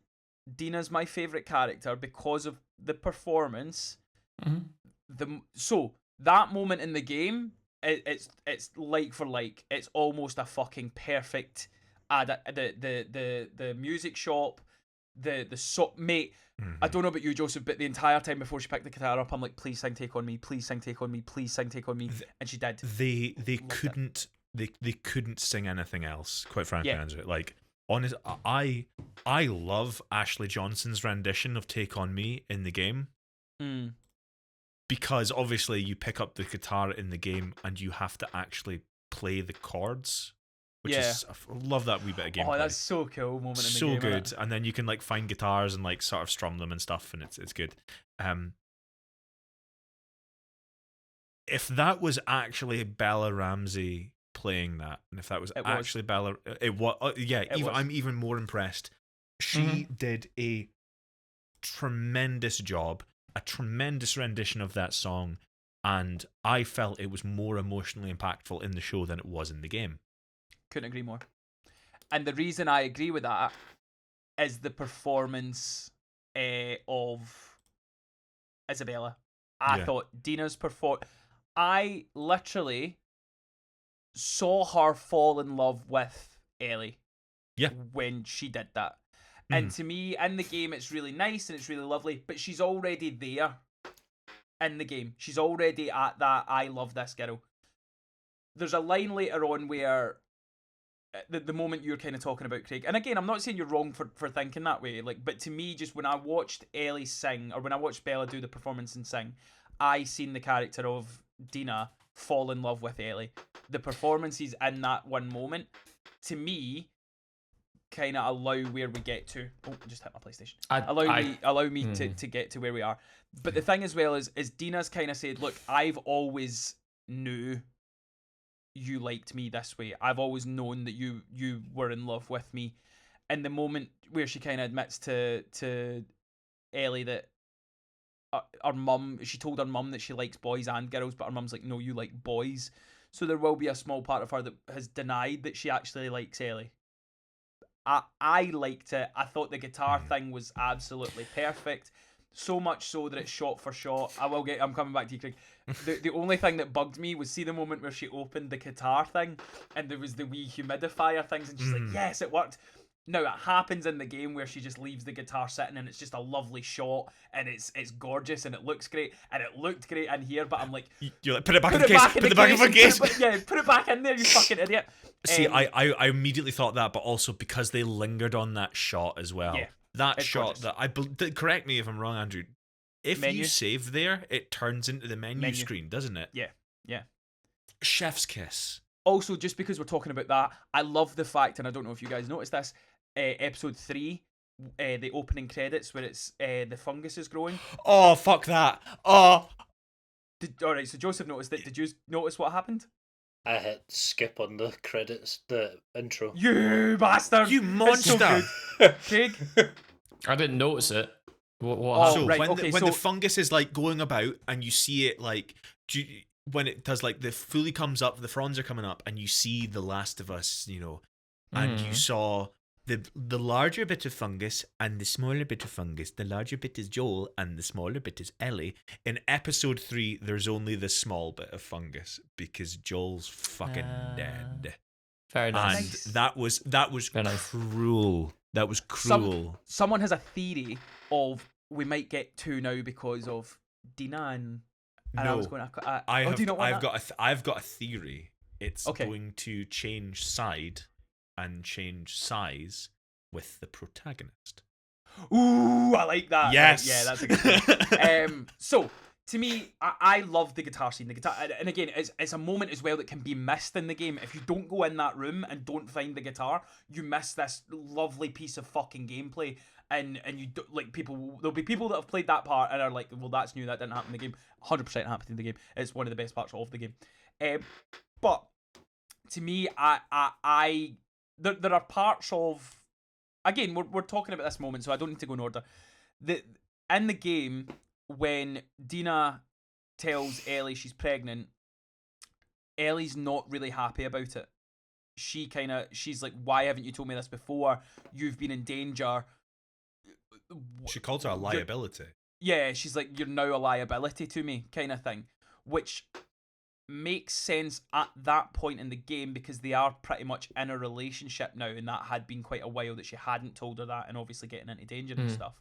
Dina's my favorite character because of the performance. So that moment in the game, it's like for like. It's almost a fucking perfect. The music shop, mate. I don't know about you, Joseph, but the entire time before she picked the guitar up, I'm like, please sing "Take on Me," please sing "Take on Me," please sing "Take on Me," and she did. They couldn't sing anything else. Quite frankly, Andrew. Like, honest, I love Ashley Johnson's rendition of "Take on Me" in the game. Because obviously you pick up the guitar in the game and you have to actually play the chords. Which is, I love that wee bit of gameplay. Oh, that's so cool moment in the so game. So good. Isn't it? And then you can like find guitars and like sort of strum them and stuff, and it's good. If that was actually Bella Ramsey playing that, and if that was actually Bella, I'm even more impressed. She did a tremendous job, a tremendous rendition of that song, and I felt it was more emotionally impactful in the show than it was in the game. Couldn't agree more. And the reason I agree with that is the performance of Isabella. I thought Dina's I literally saw her fall in love with Ellie. Yeah. When she did that. And to me, in the game, it's really nice and it's really lovely, but she's already there in the game. She's already at that, I love this girl. There's a line later on where the moment you're kind of talking about, Craig, and again, I'm not saying you're wrong for thinking that way, like, but to me, just when I watched Ellie sing, or when I watched Bella do the performance and sing, I seen the character of Dina fall in love with Ellie. The performances in that one moment, to me, kind of allow where we get to. Oh, I just hit my PlayStation. Allow me to get to where we are. But the thing as well is Dina's kind of said, look, I've always knew you liked me this way. I've always known that you were in love with me. And the moment where she kind of admits to Ellie that her mum, she told her mum that she likes boys and girls, but her mum's like, no, you like boys. So there will be a small part of her that has denied that she actually likes Ellie. I liked it. I thought the guitar thing was absolutely perfect. So much so that it's shot for shot. I'm coming back to you, Craig. The only thing that bugged me was see the moment where she opened the guitar thing and there was the wee humidifier things and she's like, yes, it worked. Now it happens in the game where she just leaves the guitar sitting and it's just a lovely shot and it's gorgeous and it looks great and it looked great in here, but I'm like, you're like, put it back in the case. Put it back in the case. Put it back in there, you fucking idiot. See, I immediately thought that, but also because they lingered on that shot as well. Yeah, that it's shot gorgeous. that correct me if I'm wrong, Andrew. If Menu. you save there, it turns into the menu screen, doesn't it? Yeah. Chef's kiss. Also, just because we're talking about that, I love the fact, and I don't know if you guys noticed this, episode 3, the opening credits where it's the fungus is growing. Oh, fuck that. Oh. Alright, so Joseph noticed it. Did you notice what happened? I hit skip on the credits, the intro. You bastard! You monster! So Craig? I didn't notice it. What Oh, happened? So right, when, okay, when so- the fungus is like going about and you see it like when it does like the fully comes up, the fronds are coming up and you see The Last of Us, and you saw the larger bit of fungus and the smaller bit of fungus. The larger bit is Joel and the smaller bit is Ellie. In episode 3, there's only the small bit of fungus because Joel's fucking dead. Very And nice. that was Very nice. cruel. That was cruel. Someone has a theory of we might get 2 now because of Dina and I was going to... do you not want that? I've got a theory. It's Okay. going to change side and change size with the protagonist. Ooh, I like that. Yes. Yeah, that's a good one. So, to me, I love the guitar scene. The guitar, and again, it's a moment as well that can be missed in the game. If you don't go in that room and don't find the guitar, you miss this lovely piece of fucking gameplay. And you do, like there'll be people that have played that part and are like, well, that's new, that didn't happen in the game. 100% happened in the game. It's one of the best parts of the game. But to me, there are parts of, again, we're talking about this moment, so I don't need to go in order. In the game, when Dina tells Ellie she's pregnant, Ellie's not really happy about it. She's like, why haven't you told me this before? You've been in danger. She calls her a liability. Yeah, she's like, you're now a liability to me, kind of thing. Which makes sense at that point in the game because they are pretty much in a relationship now, and that had been quite a while that she hadn't told her that, and obviously getting into danger and stuff.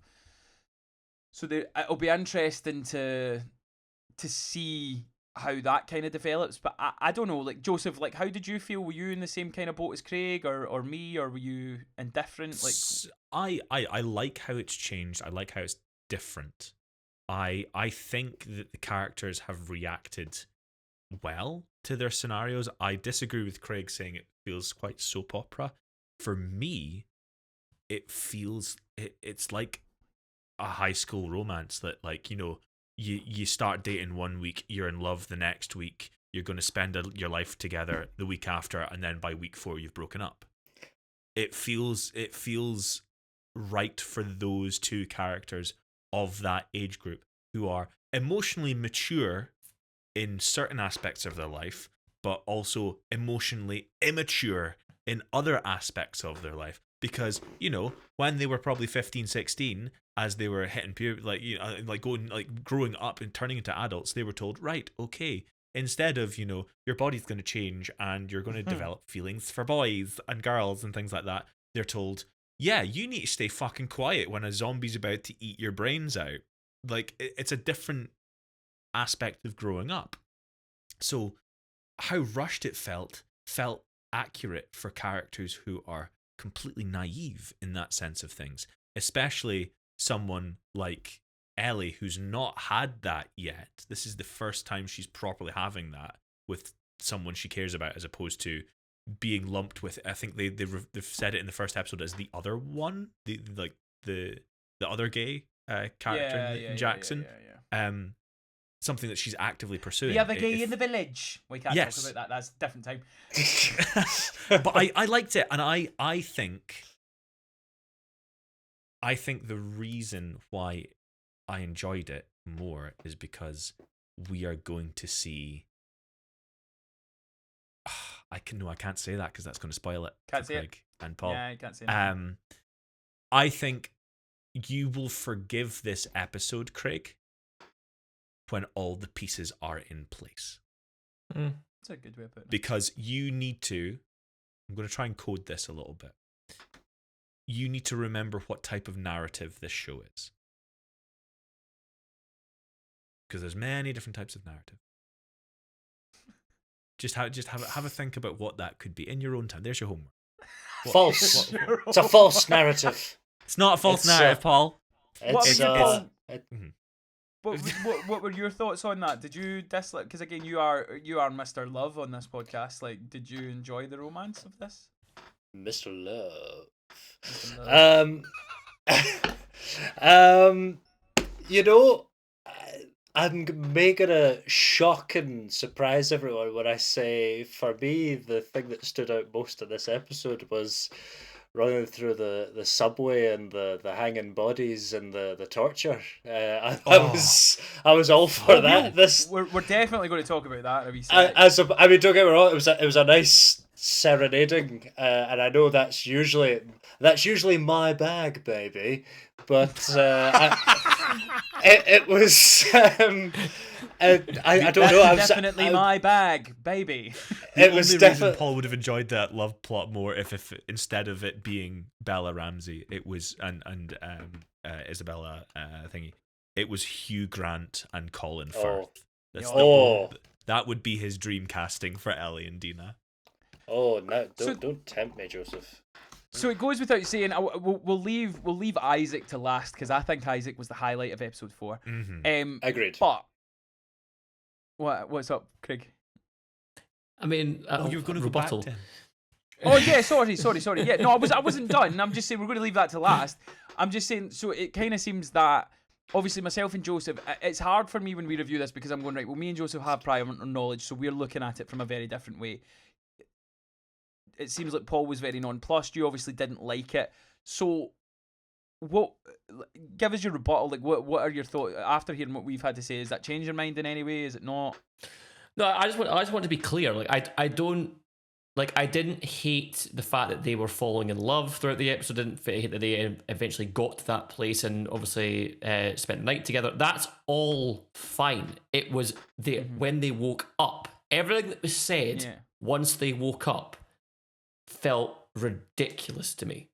So it'll be interesting to see how that kind of develops. But I don't know, like Joseph, like how did you feel? Were you in the same kind of boat as Craig or me, or were you indifferent? Like I like how it's changed. I like how it's different. I think that the characters have reacted well to their scenarios. I disagree with Craig saying it feels quite soap opera. For me, it feels it's like a high school romance that, like, you start dating one week, you're in love the next week, you're going to spend your life together the week after, and then by week 4 you've broken up. It feels right for those two characters of that age group who are emotionally mature in certain aspects of their life, but also emotionally immature in other aspects of their life. Because, when they were probably 15, 16, as they were hitting puberty, growing up and turning into adults, they were told, right, okay, instead of, your body's going to change and you're going to develop feelings for boys and girls and things like that, they're told, yeah, you need to stay fucking quiet when a zombie's about to eat your brains out. Like, it's a different aspect of growing up. So how rushed it felt accurate for characters who are completely naive in that sense of things, especially someone like Ellie who's not had that yet. This is the first time she's properly having that with someone she cares about, as opposed to being lumped with, I think they've said it in the first episode as the other one, the other gay character, Jackson. something that she's actively pursuing. The other gay in the village. We can't Yes. talk about that. That's a different time. But I liked it, and I think the reason why I enjoyed it more is because we are going to see. I can't say that because that's going to spoil it. Can't for say it. Craig and Paul. Yeah, you can't say that. I think you will forgive this episode, Craig, when all the pieces are in place. That's a good way of putting it. Because you need to. I'm going to try and code this a little bit. You need to remember what type of narrative this show is. Because there's many different types of narrative. Just have a think about what that could be in your own time. There's your homework. False. It's a false narrative. It's not a false It's, narrative, Paul. It's What were your thoughts on that? Did you dislike? Because again, you are Mr. Love on this podcast. Like, did you enjoy the romance of this? Mr. Love. Mr. Love. You know, I'm making a shock and surprise everyone when I say, for me, the thing that stood out most in this episode was running through the subway and the hanging bodies and the torture. I was all for that. We're definitely going to talk about that. Don't get me wrong. It was a nice serenading, and I know that's usually my bag, baby. But it was. I don't know. Definitely my bag, baby. The only reason Paul would have enjoyed that love plot more if instead of it being Bella Ramsey, it was and Isabella thingy, it was Hugh Grant and Colin Firth. That would be his dream casting for Ellie and Dina. Oh no! Don't tempt me, Joseph. So it goes without saying. We'll leave Isaac to last because I think Isaac was the highlight of episode 4. Mm-hmm. Agreed. But what's up, Craig? I mean, you're going to rebuttal. go back to Oh yeah, sorry. Yeah, no, I wasn't done. I'm just saying we're going to leave that to last. I'm just saying. So it kind of seems that obviously myself and Joseph, it's hard for me when we review this because I'm going right. Well, me and Joseph have prior knowledge, so we're looking at it from a very different way. It seems like Paul was very nonplussed. You obviously didn't like it. So, give us your rebuttal. Like, what are your thoughts after hearing what we've had to say? Is that change your mind in any way? Is it not? No, I just want to be clear. Like, I didn't hate the fact that they were falling in love throughout the episode. Didn't hate that they eventually got to that place and obviously spent the night together. That's all fine. It was when they woke up. Everything that was said once they woke up felt ridiculous to me.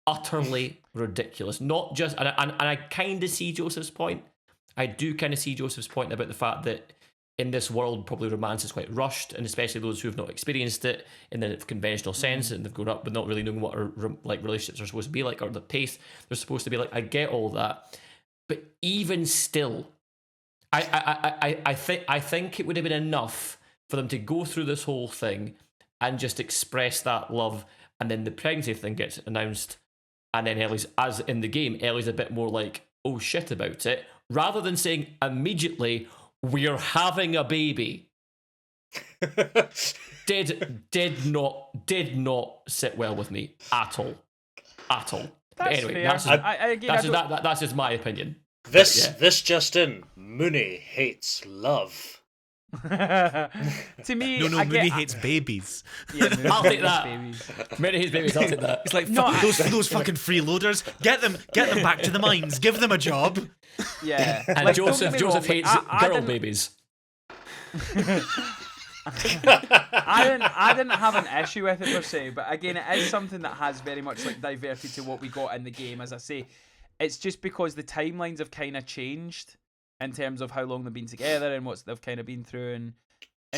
Utterly ridiculous. Not just, and I kind of see Joseph's point. I do kind of see Joseph's point about the fact that in this world, probably romance is quite rushed, and especially those who have not experienced it in the conventional sense, and they've grown up with not really knowing what relationships are supposed to be like, or the pace they're supposed to be like. I get all that, but even still, I think it would have been enough for them to go through this whole thing and just express that love, and then the pregnancy thing gets announced, and then Ellie's, as in the game, Ellie's a bit more like, oh shit about it, rather than saying immediately, we're having a baby. did not sit well with me at all. That's But anyway, fair. That's just my opinion. This just in: Mooney hates love. To me, no, Mooney hates babies. Yeah, I'll take that. Babies. Mooney hates babies. I'll take that. It's like those fucking freeloaders. Get them back to the mines. Give them a job. Yeah, and like, Joseph hates girl babies. I didn't have an issue with it per se, but again, it is something that has very much like diverted to what we got in the game. As I say, it's just because the timelines have kind of changed in terms of how long they've been together and what they've kind of been through and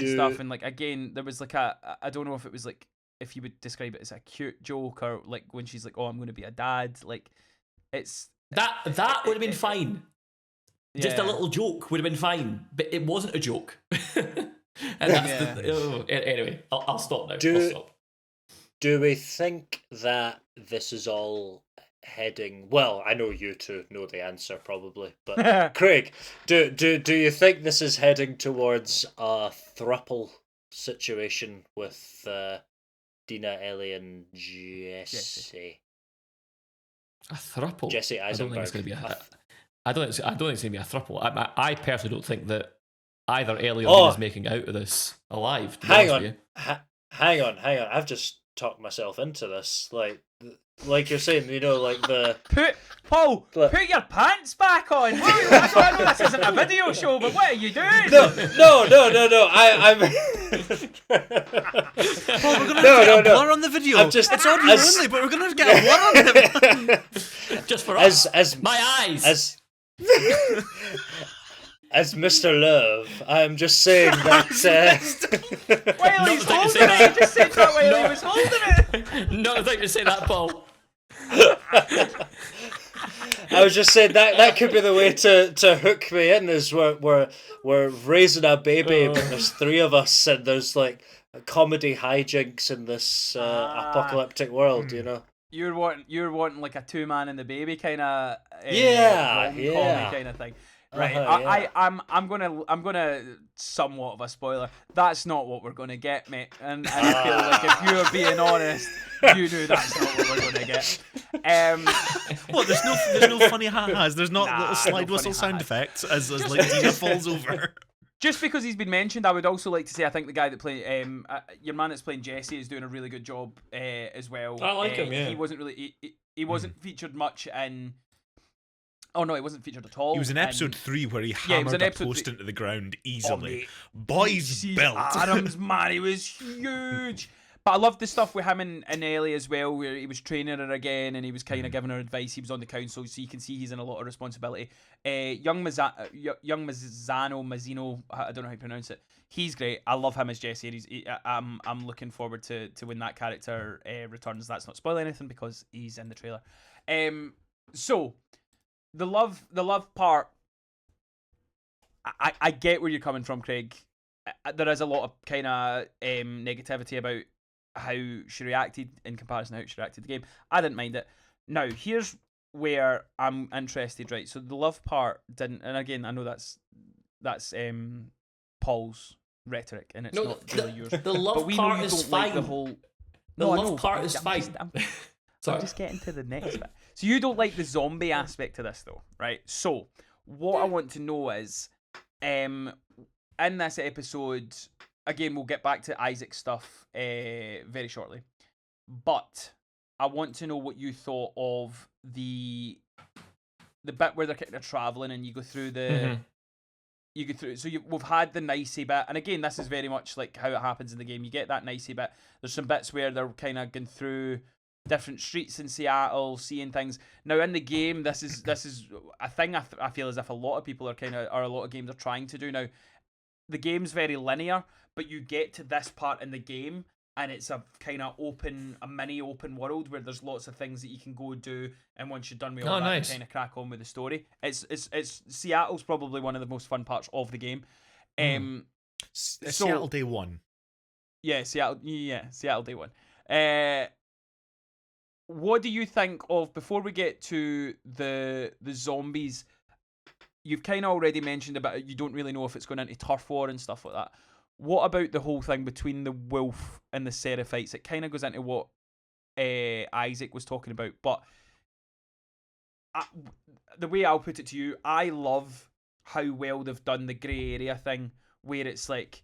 stuff. And like again, there was like I don't know if it was like, if you would describe it as a cute joke or like when she's like, oh, I'm going to be a dad. Like it's that would have been fine. Just a little joke would have been fine, but it wasn't a joke. And that's anyway, I'll stop now. I'll stop. Do we think that this is all heading? Well, I know you two know the answer probably, but Craig, do you think this is heading towards a thruple situation with Dina, Ellie, and Jesse? A thruple. Jesse I don't think it's Eisenberg. going to be a. I don't think it's going to be a thruple. I personally don't think that either Ellie or Dean is making out of this alive. To be honest with you. Hang on. I've just talked myself into this. Like you're saying, you know, like the Paul, Look. put your pants back on. I know this isn't a video show, but what are you doing? no. I'm. Paul, we're gonna get a blur on the video. It's audio only, but we're gonna get a blur on him. Just for us. As my eyes. As Mr. Love, I'm just saying that. While he's holding it, he just said that while he was holding it. Not the thing to say that, Paul. I was just saying that could be the way to hook me in. Is we're raising a baby, but there's three of us, and there's like comedy hijinks in this apocalyptic world. You know. You're wanting like a 2-man and the baby kind of yeah kind of thing. Right, yeah. I'm gonna somewhat of a spoiler. That's not what we're gonna get, mate. And I feel like if you're being honest, you knew that's not what we're gonna get. What? There's no funny ha-has. There's not little slide no whistle funny sound ha-has. effects as like Dina falls over. Just because he's been mentioned, I would also like to say I think the guy that played your man that's playing Jesse is doing a really good job as well. I like him. Yeah. He wasn't really he wasn't featured much in. Oh no, he wasn't featured at all. He was in episode 3 where he hammered a post into the ground easily. Boys built. Adams, man, he was huge. But I loved the stuff with him and Ellie as well, where he was training her again and he was kind of giving her advice. He was on the council, so you can see he's in a lot of responsibility. Young Mazzino, I don't know how you pronounce it. He's great. I love him as Jesse. I'm looking forward to when that character returns. That's not spoiling anything because he's in the trailer. So the love part, I get where you're coming from, Craig. There is a lot of kind of negativity about how she reacted in comparison to how she reacted to the game. I didn't mind it. Now, here's where I'm interested, right? So the love part didn't, and again, I know that's Paul's rhetoric, and it's not really yours. The love but we part know you is don't fine. like the whole. The love part is fine. I'm just getting to the next bit. So you don't like the zombie aspect to this, though, right? So what I want to know is, in this episode, again, we'll get back to Isaac's stuff very shortly, but I want to know what you thought of the bit where they're kind of traveling and you go through the. You go through. So we've had the nicey bit, and again, this is very much like how it happens in the game. You get that nicey bit. There's some bits where they're kind of going through different streets in Seattle, seeing things. Now in the game, this is a thing I feel as if a lot of people are a lot of games are trying to do now. The game's very linear, but you get to this part in the game, and it's a kind of a mini open world where there's lots of things that you can go do, and once you're done with all that, nice. you kind of crack on with the story. It's Seattle's probably one of the most fun parts of the game. Seattle Day 1. Yeah, Seattle Day 1. What do you think of, before we get to the zombies? You've kind of already mentioned about it. You don't really know if it's going into turf war and stuff like that. What about the whole thing between the wolf and the Seraphites? It kind of goes into what Isaac was talking about, but the way I'll put it to you, I love how well they've done the grey area thing, where it's like,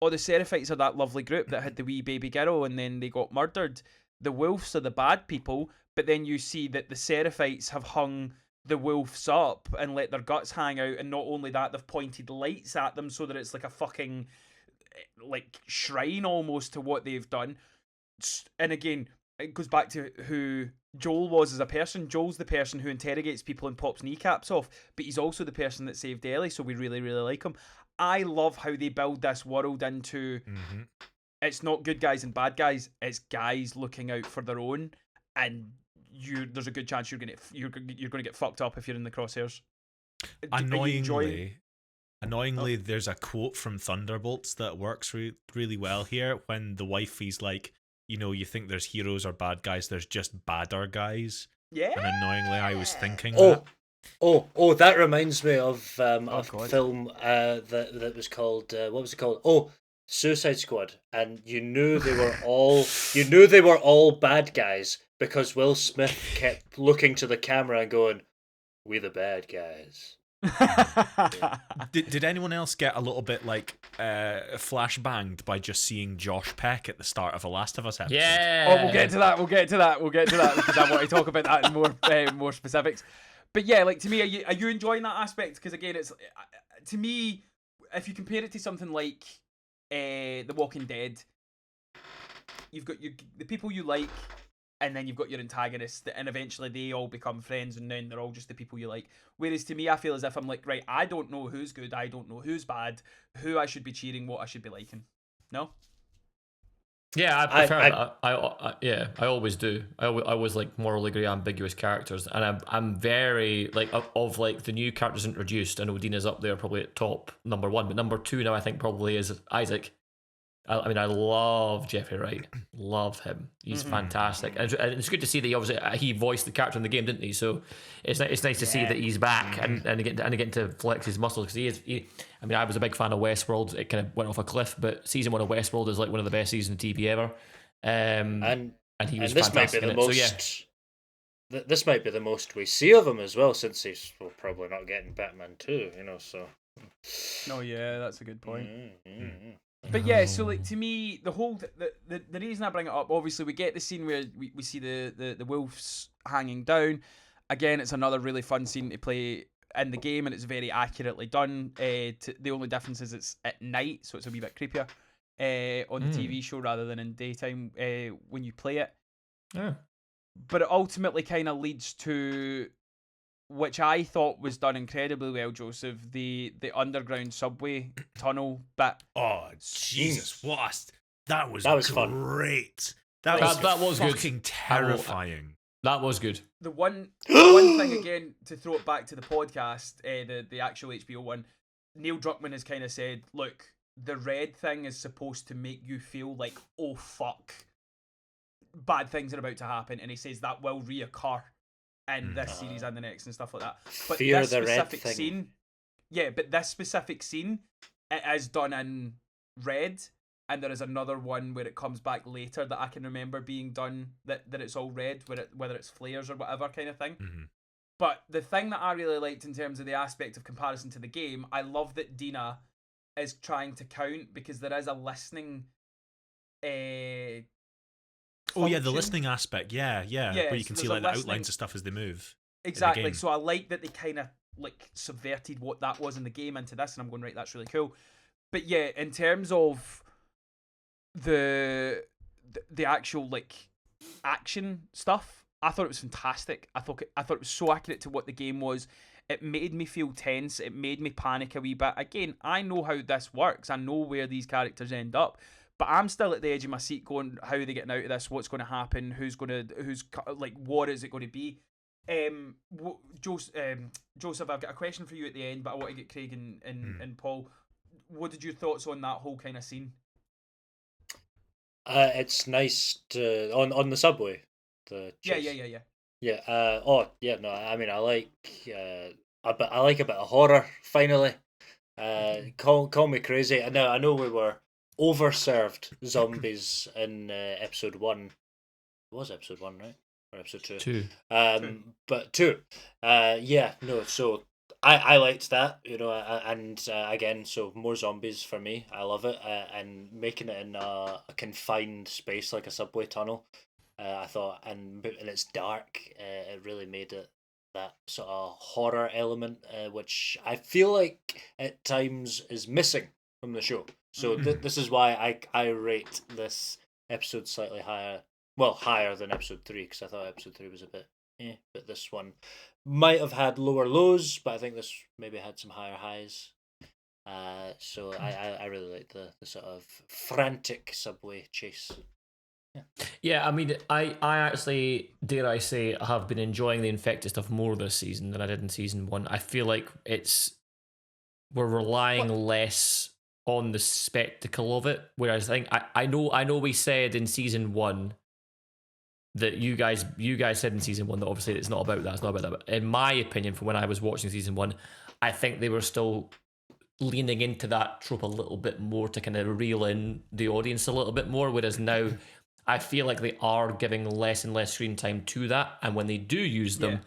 oh, the Seraphites are that lovely group that had the wee baby girl and then they got murdered. The wolves are the bad people, but then you see that the Seraphites have hung the wolves up and let their guts hang out, and not only that, they've pointed lights at them so that it's like a fucking like shrine almost to what they've done. And again, it goes back to who Joel was as a person. Joel's the person who interrogates people and pops kneecaps off, but he's also the person that saved Ellie, so we really, really like him. I love how they build this world into it's not good guys and bad guys, it's guys looking out for their own, and there's a good chance you're gonna get fucked up if you're in the crosshairs. Annoyingly, there's a quote from Thunderbolts that works really well here when the wifey's like, you know, you think there's heroes or bad guys, there's just badder guys. Yeah. And annoyingly, I was thinking Oh, that. that reminds me of a God. film that was called what was it called? Oh, Suicide Squad. And you knew they were all bad guys because Will Smith kept looking to the camera and going, "We the bad guys." Did anyone else get a little bit like flash banged by just seeing Josh Peck at the start of a Last of Us episode? Yeah. Oh, we'll get to that. We'll get to that because I want to talk about that in more specifics. But yeah, like to me, are you enjoying that aspect? Because again, it's to me, if you compare it to something like The Walking Dead, you've got the people you like, and then you've got your antagonists, and eventually they all become friends, and then they're all just the people you like. Whereas to me, I feel as if I'm like, right, I don't know who's good, I don't know who's bad, who I should be cheering, what I should be liking. No? Yeah, I prefer I- that. I always do. I always like morally grey, ambiguous characters, and I'm very like of like the new characters introduced. I know Dina's up there probably at top number one, but number two now I think probably is Isaac. I mean, I love Jeffrey Wright. Love him. He's fantastic, and it's good to see that he voiced the character in the game, didn't he? So it's nice to see that he's back and getting to flex his muscles because I mean, I was a big fan of Westworld. It kind of went off a cliff, but season 1 of Westworld is like one of the best seasons of TV ever. and He was this might be fantastic the in it. most. So yeah, This might be the most we see of him as well, since he's probably not getting Batman 2, So. No, yeah, that's a good point. Mm-hmm. But yeah, so like to me, the whole the reason I bring it up, obviously, we get the scene where we see the wolves hanging down. Again, it's another really fun scene to play in the game, and it's very accurately done. The only difference is it's at night, so it's a wee bit creepier on the TV show rather than in daytime when you play it. yeah. But it ultimately kind of leads to, which I thought was done incredibly well, Joseph, the underground subway tunnel bit. Oh Jesus! That was fun. great. That was good. fucking terrifying. That was good. The one thing again to throw it back to the podcast, the actual HBO one, Neil Druckmann has kind of said, look, the red thing is supposed to make you feel like, oh fuck, bad things are about to happen, and he says that will reoccur in this series and the next and stuff like that. But Fear this the red specific thing. scene, but this specific scene, it is done in red, and there is another one where it comes back later that I can remember being done that it's all red, whether it's flares or whatever kind of thing. Mm-hmm. But the thing that I really liked in terms of the aspect of comparison to the game, I love that Dina is trying to count, because there is a listening. Oh yeah, the function. listening aspect. Yeah, where you so can see there's a like the listening- outlines of stuff as they move. Exactly. game. So I like that they kind of like subverted what that was in the game into this, and I'm going, right, that's really cool. But yeah, in terms of the actual like action stuff, I thought it was fantastic. I thought it was so accurate to what the game was. It made me feel tense. It made me panic a wee bit. Again, I know how this works. I know where these characters end up. But I'm still at the edge of my seat going, how are they getting out of this? What's going to happen? Who's like, what is it going to be? Joseph, I've got a question for you at the end, but I want to get Craig and Paul. What did your thoughts on that whole kind of scene? It's nice to on the subway. The chase. Yeah. Yeah. No. I mean, I like a bit of horror. Finally, call me crazy. I know we were overserved zombies in episode 1. It was episode 1, right? Or episode 2? 2. But 2. No. So I liked that, and again, so more zombies for me. I love it, and making it in a confined space like a subway tunnel. I thought, and it's dark. It really made it that sort of horror element, which I feel like at times is missing from the show. So this is why I rate this episode slightly higher. Well, higher than episode 3, because I thought episode 3 was a bit but this one might have had lower lows, but I think this maybe had some higher highs. So I really like the sort of frantic subway chase. Yeah, I mean, I actually, dare I say, have been enjoying the infected stuff more this season than I did in season 1. I feel like we're relying less on the spectacle of it, whereas I know we said in season 1 that you guys said in season 1 that obviously it's not about that. It's not about that. But in my opinion, from when I was watching season 1, I think they were still leaning into that trope a little bit more to kind of reel in the audience a little bit more. Whereas now, I feel like they are giving less and less screen time to that, and when they do use them,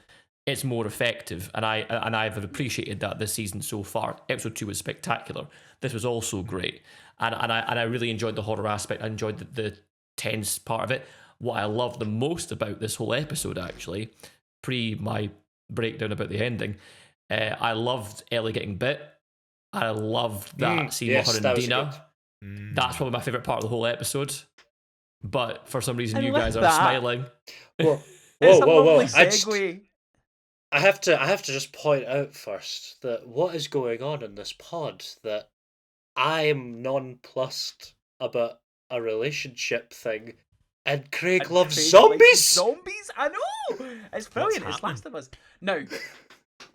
it's more effective. And I've appreciated that this season so far. Episode 2 was spectacular. This was also great, and I really enjoyed the horror aspect. I enjoyed the tense part of it. What I loved the most about this whole episode, actually, pre my breakdown about the ending, I loved Ellie getting bit. I loved that scene with her and Dina. That's probably my favourite part of the whole episode. But for some reason, I you like guys are that. smiling. Whoa, It's a whoa, whoa! lovely segue. I have to just point out first that what is going on in this pod, that I am nonplussed about a relationship thing, and Craig loves Craig zombies. likes zombies? I know! It's brilliant. It's happening? Last of Us. Now,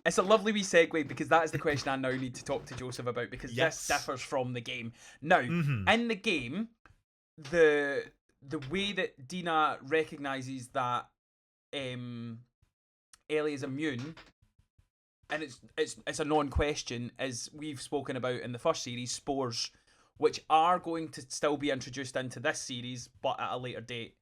it's a lovely wee segue because that is the question I now need to talk to Joseph about, because Yes. this differs from the game. Now, in the game, the way that Dina recognises that Ellie is immune, and it's a non-question, as we've spoken about in the first series, spores, which are going to still be introduced into this series, but at a later date.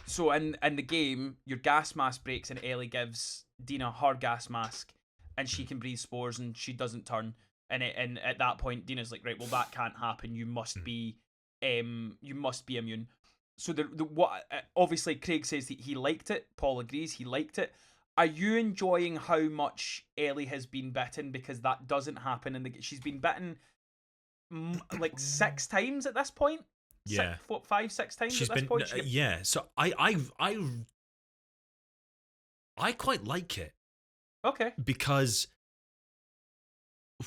So in the game, your gas mask breaks and Ellie gives Dina her gas mask, and she can breathe spores and she doesn't turn. And at that point, Dina's like, right, well, that can't happen. You must be immune. So the what obviously Craig says that he liked it. Paul agrees he liked it. Are you enjoying how much Ellie has been bitten? Because that doesn't happen in the. She's been bitten like 6 times at this point. Yeah. 5-6 times She's at this been point. yeah. So I quite like it Okay. because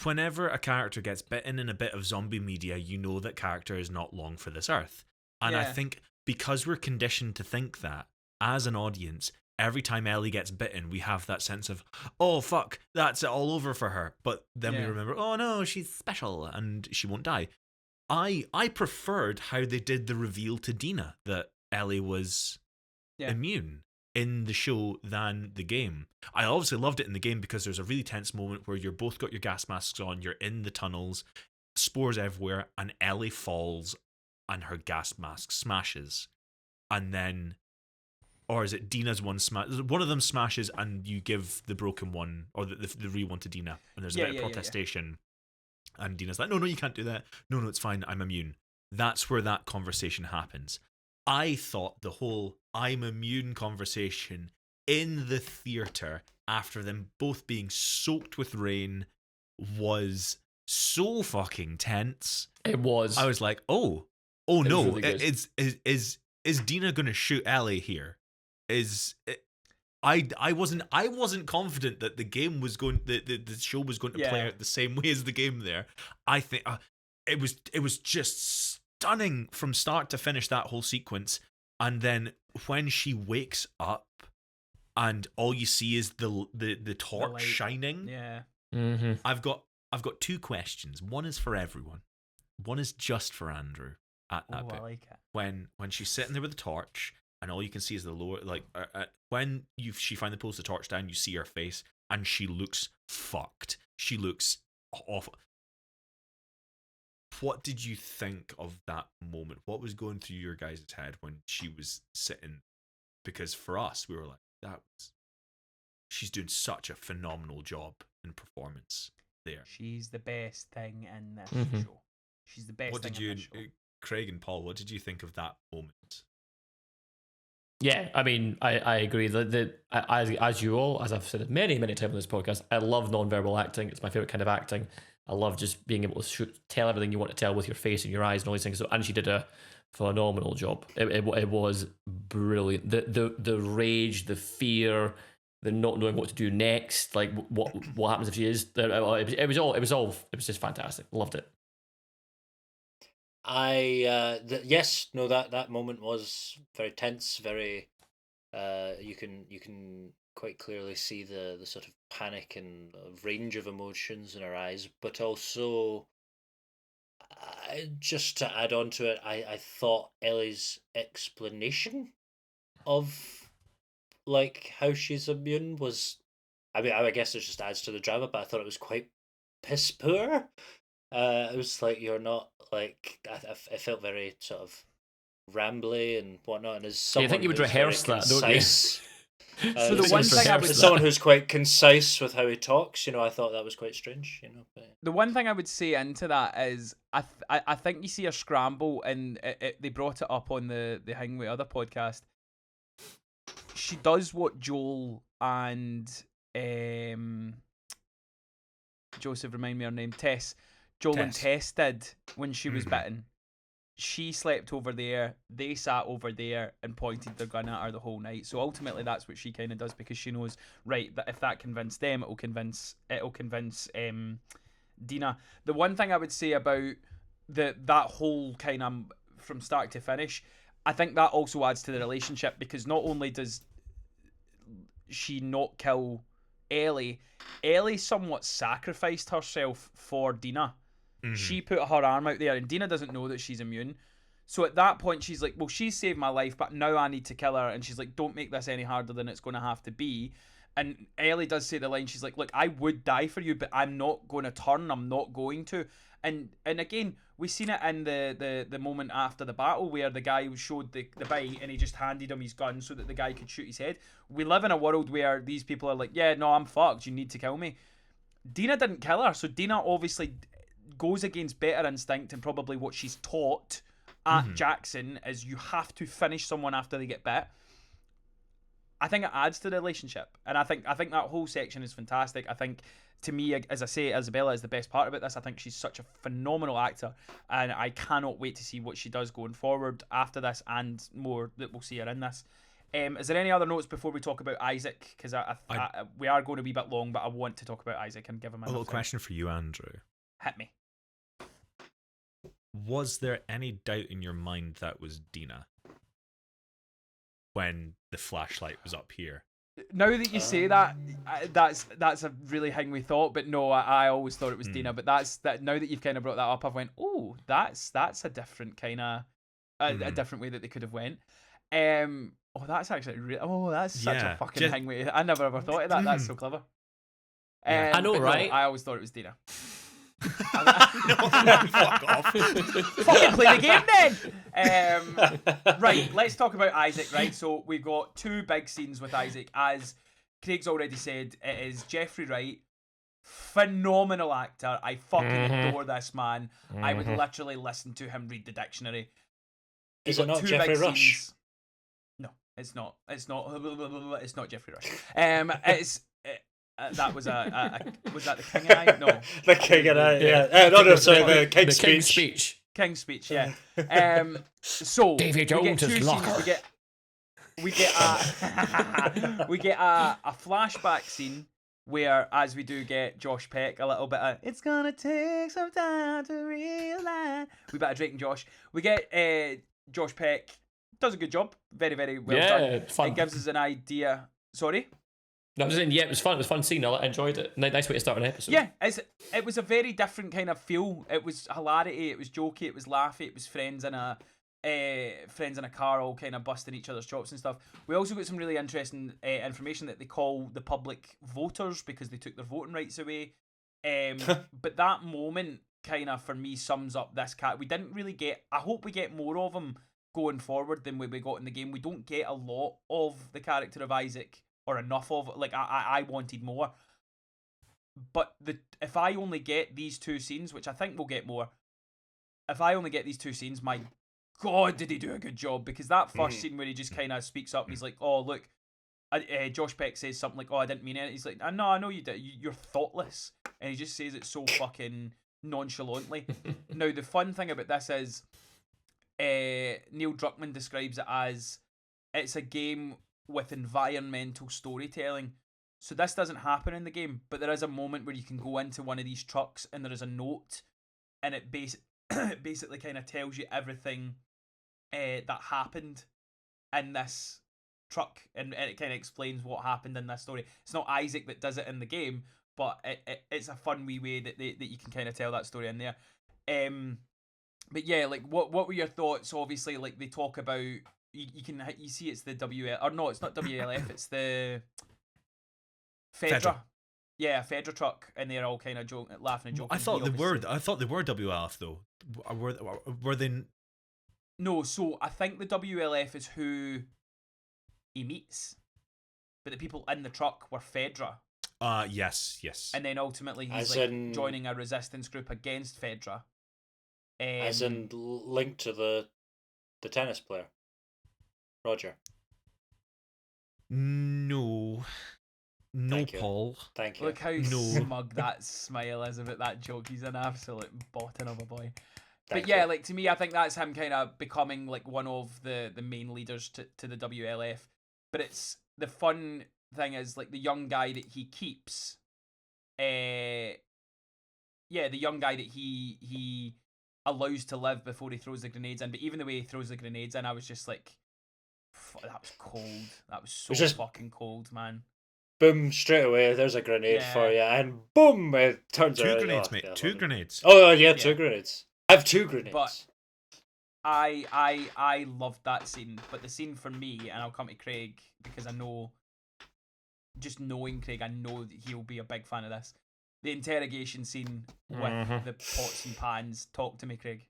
whenever a character gets bitten in a bit of zombie media, you know that character is not long for this earth. And I Yeah. think because we're conditioned to think that as an audience, every time Ellie gets bitten, we have that sense of, oh fuck, that's it all over for her. But then we Yeah. remember, oh no, she's special and she won't die. I preferred how they did the reveal to Dina that Ellie was immune in the show than the game. I obviously loved it in the game because there's a really tense moment where you're both got your gas masks on, you're in the tunnels, spores everywhere, and Ellie falls and her gas mask smashes. And then, or is it Dina's one smash? One of them smashes and you give the broken one, or the real one to Dina, and there's a bit of protestation. And Dina's like, no, you can't do that. No, it's fine. I'm immune. That's where that conversation happens. I thought the whole I'm immune conversation in the theater after them both being soaked with rain was so fucking tense. It was. I was like, oh no, really good. is Dina gonna shoot Ellie here? I wasn't confident that the game was going the show was going to play out the same way as the game there. I think it was just stunning from start to finish, that whole sequence. And then when she wakes up and all you see is the torch shining. Yeah. Mm-hmm. I've got 2 questions. One is for everyone. One is just for Andrew at that bit. I like it. When she's sitting there with the torch and all you can see is the lower, like when she finally pulls the torch down, you see her face and she looks fucked. She looks awful. What did you think of that moment? What was going through your guys' head when she was sitting? Because for us, we were like, she's doing such a phenomenal job in performance there. She's the best thing in this show. She's the best What thing did in you, this show. Craig and Paul, what did you think of that moment? Yeah, I mean, I agree. As you all, as I've said many times on this podcast, I love non-verbal acting. It's my favorite kind of acting. I love just being able to tell everything you want to tell with your face and your eyes and all these things. So, and she did a phenomenal job. It was brilliant. The rage, the fear, the not knowing what to do next. Like what happens if she is? It was just fantastic. Loved it. That moment was very tense, very you can quite clearly see the sort of panic and range of emotions in her eyes, but also just to add on to it, I thought Ellie's explanation of like how she's immune was, I mean, I guess it just adds to the drama, but I thought it was quite piss poor. It was like you're not like it felt very sort of rambly and whatnot, and as Yeah, I someone think you would who's very rehearse that, don't you? concise, So the one thing I would- as someone who's quite concise with how he talks, I thought that was quite strange, But... The one thing I would say into that is I think you see a scramble, and they brought it up on the Hangway other podcast. She does what Joel and Joseph, remind me her name, Tess. Joel and Tess did when she was bitten. She slept over there, they sat over there and pointed their gun at her the whole night. So ultimately that's what she kind of does, because she knows, right, that if that convinced them, it'll convince Dina. The one thing I would say about that whole kind of from start to finish, I think that also adds to the relationship, because not only does she not kill Ellie somewhat sacrificed herself for Dina. She put her arm out there, and Dina doesn't know that she's immune. So at that point, she's like, well, she saved my life, but now I need to kill her. And she's like, don't make this any harder than it's going to have to be. And Ellie does say the line, she's like, look, I would die for you, but I'm not going to turn. I'm not going to. And again, we seen it in the moment after the battle where the guy showed the bite and he just handed him his gun so that the guy could shoot his head. We live in a world where these people are like, yeah, no, I'm fucked. You need to kill me. Dina didn't kill her, so Dina obviously goes against better instinct, and probably what she's taught at Jackson is you have to finish someone after they get bit. I think it adds to the relationship, and I think that whole section is fantastic. I think, to me, as I say, Isabella is the best part about this. I think she's such a phenomenal actor, and I cannot wait to see what she does going forward after this, and more that we'll see her in this. Is there any other notes before we talk about Isaac? Because we are going to be a bit long, but I want to talk about Isaac and give him a little question for you, Andrew. Hit me. Was there any doubt in your mind that was Dina when the flashlight was up here? Now that you say that, that's a really Hangway thought. But no, I always thought it was Dina. But that's that. Now that you've kind of brought that up, I've went, oh, that's a different kind of a different way that they could have went. Oh, that's actually that's such a fucking Hangway. I never ever thought of that. That's so clever. I know, right? No, I always thought it was Dina. Fuck off. Fucking play the game then. Right, let's talk about Isaac. Right, so we've got two big scenes with Isaac. As Craig's already said, it is Jeffrey Wright, phenomenal actor. I fucking adore this man. I would literally listen to him read the dictionary. Is it not Jeffrey Rush? Scenes. No, it's not. It's not Jeffrey Rush. That was was that the King and I? No, the King and I. Yeah. No, sorry, the King's Speech. King's Speech. Yeah. So Davy Jones is locker. We get a flashback scene where, as we do get Josh Peck, a little bit of "It's gonna take some time to realize." We bit of Drake and Josh. We get Josh Peck does a good job, very very well done. Fun. It gives us an idea. Sorry. No, I'm just saying, it was fun. It was a fun scene. I enjoyed it. Nice way to start an episode. Yeah, it was a very different kind of feel. It was hilarity. It was jokey. It was laughy. It was friends in a car, all kind of busting each other's chops and stuff. We also got some really interesting information that they call the public voters because they took their voting rights away. But that moment kind of for me sums up this cat. We didn't really get. I hope we get more of him going forward than we got in the game. We don't get a lot of the character of Isaac. Or enough of it. Like I wanted more, but if I only get these two scenes, which I think we'll get more, if I only get these two scenes, my God, did he do a good job? Because that first scene where he just kind of speaks up and he's like, "Oh look," Josh Peck says something like, "Oh, I didn't mean it." He's like, "No, I know you did. You're thoughtless," and he just says it so fucking nonchalantly. Now the fun thing about this is, Neil Druckmann describes it as it's a game with environmental storytelling. So this doesn't happen in the game, but there is a moment where you can go into one of these trucks and there is a note, and it basically kind of tells you everything that happened in this truck, and it kind of explains what happened in this story. It's not Isaac that does it in the game, but it's a fun wee way that you can kind of tell that story in there. But yeah, like what were your thoughts? Obviously, like they talk about you see it's the WL, or no, it's not WLF, it's the Fedra. Fedra. Yeah, Fedra truck, and they're all kind of laughing and joking. I thought they were WLF though. Were they? No, so I think the WLF is who he meets, but the people in the truck were Fedra. Yes. And then ultimately he's joining a resistance group against Fedra. As in linked to the tennis player, Roger. No, Thank you. Paul. Thank you. Look how smug that smile is about that joke. He's an absolute bottom of a boy. Thank But yeah, you. like to me, I think that's him kind of becoming like one of the main leaders to the WLF. But it's the fun thing is like the young guy that he keeps. The young guy that he allows to live before he throws the grenades in. But even the way he throws the grenades in, I was just like, that was cold. That was so fucking cold, man. Boom, straight away, there's a grenade for you, and boom, it turns around. 2 grenades, mate. 2 grenades. Oh, yeah, 2 grenades. I have 2 grenades. But I loved that scene. But the scene for me, and I'll come to Craig, because I know, just knowing Craig, I know that he'll be a big fan of this. The interrogation scene with the pots and pans. Talk to me, Craig.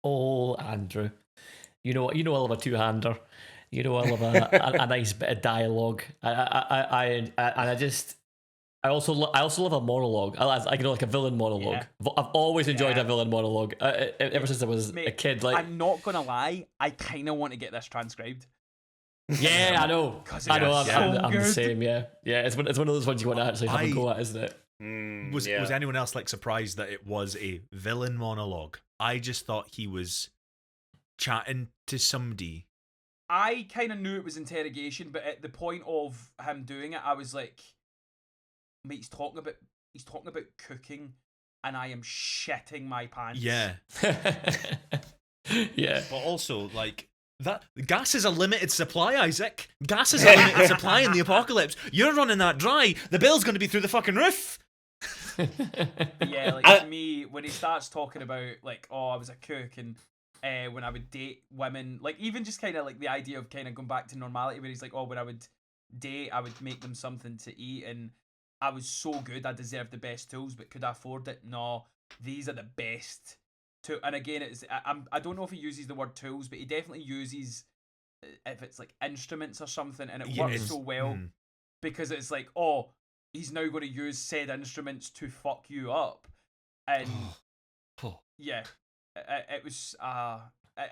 Oh, Andrew. You know I love a two-hander. You know I love a nice bit of dialogue. I also love a monologue. I like a villain monologue. Yeah. I've always enjoyed a villain monologue ever since I was a kid. Like, I'm not gonna lie, I kind of want to get this transcribed. Yeah, I know. I'm the same. Yeah. It's one of those ones you want to actually have a go at, isn't it? Was anyone else like surprised that it was a villain monologue? I just thought he was chatting to somebody. I kind of knew it was interrogation, but at the point of him doing it, I was like, mate, he's talking about cooking, and I am shitting my pants. Yeah. Yeah. But also, like, that gas is a limited supply, Isaac. Gas is a limited supply in the apocalypse. You're running that dry. The bill's going to be through the fucking roof. Yeah, like to me, when he starts talking about like, oh, I was a cook, and when I would date women, like even just kind of like the idea of kind of going back to normality, where he's like, oh, when I would date, I would make them something to eat, and I was so good, I deserved the best tools, but could I afford it? No, these are the best. And again, I don't know if he uses the word tools, but he definitely uses if it's like instruments or something, and it works so well because it's like, oh, he's now going to use said instruments to fuck you up, and yeah, it was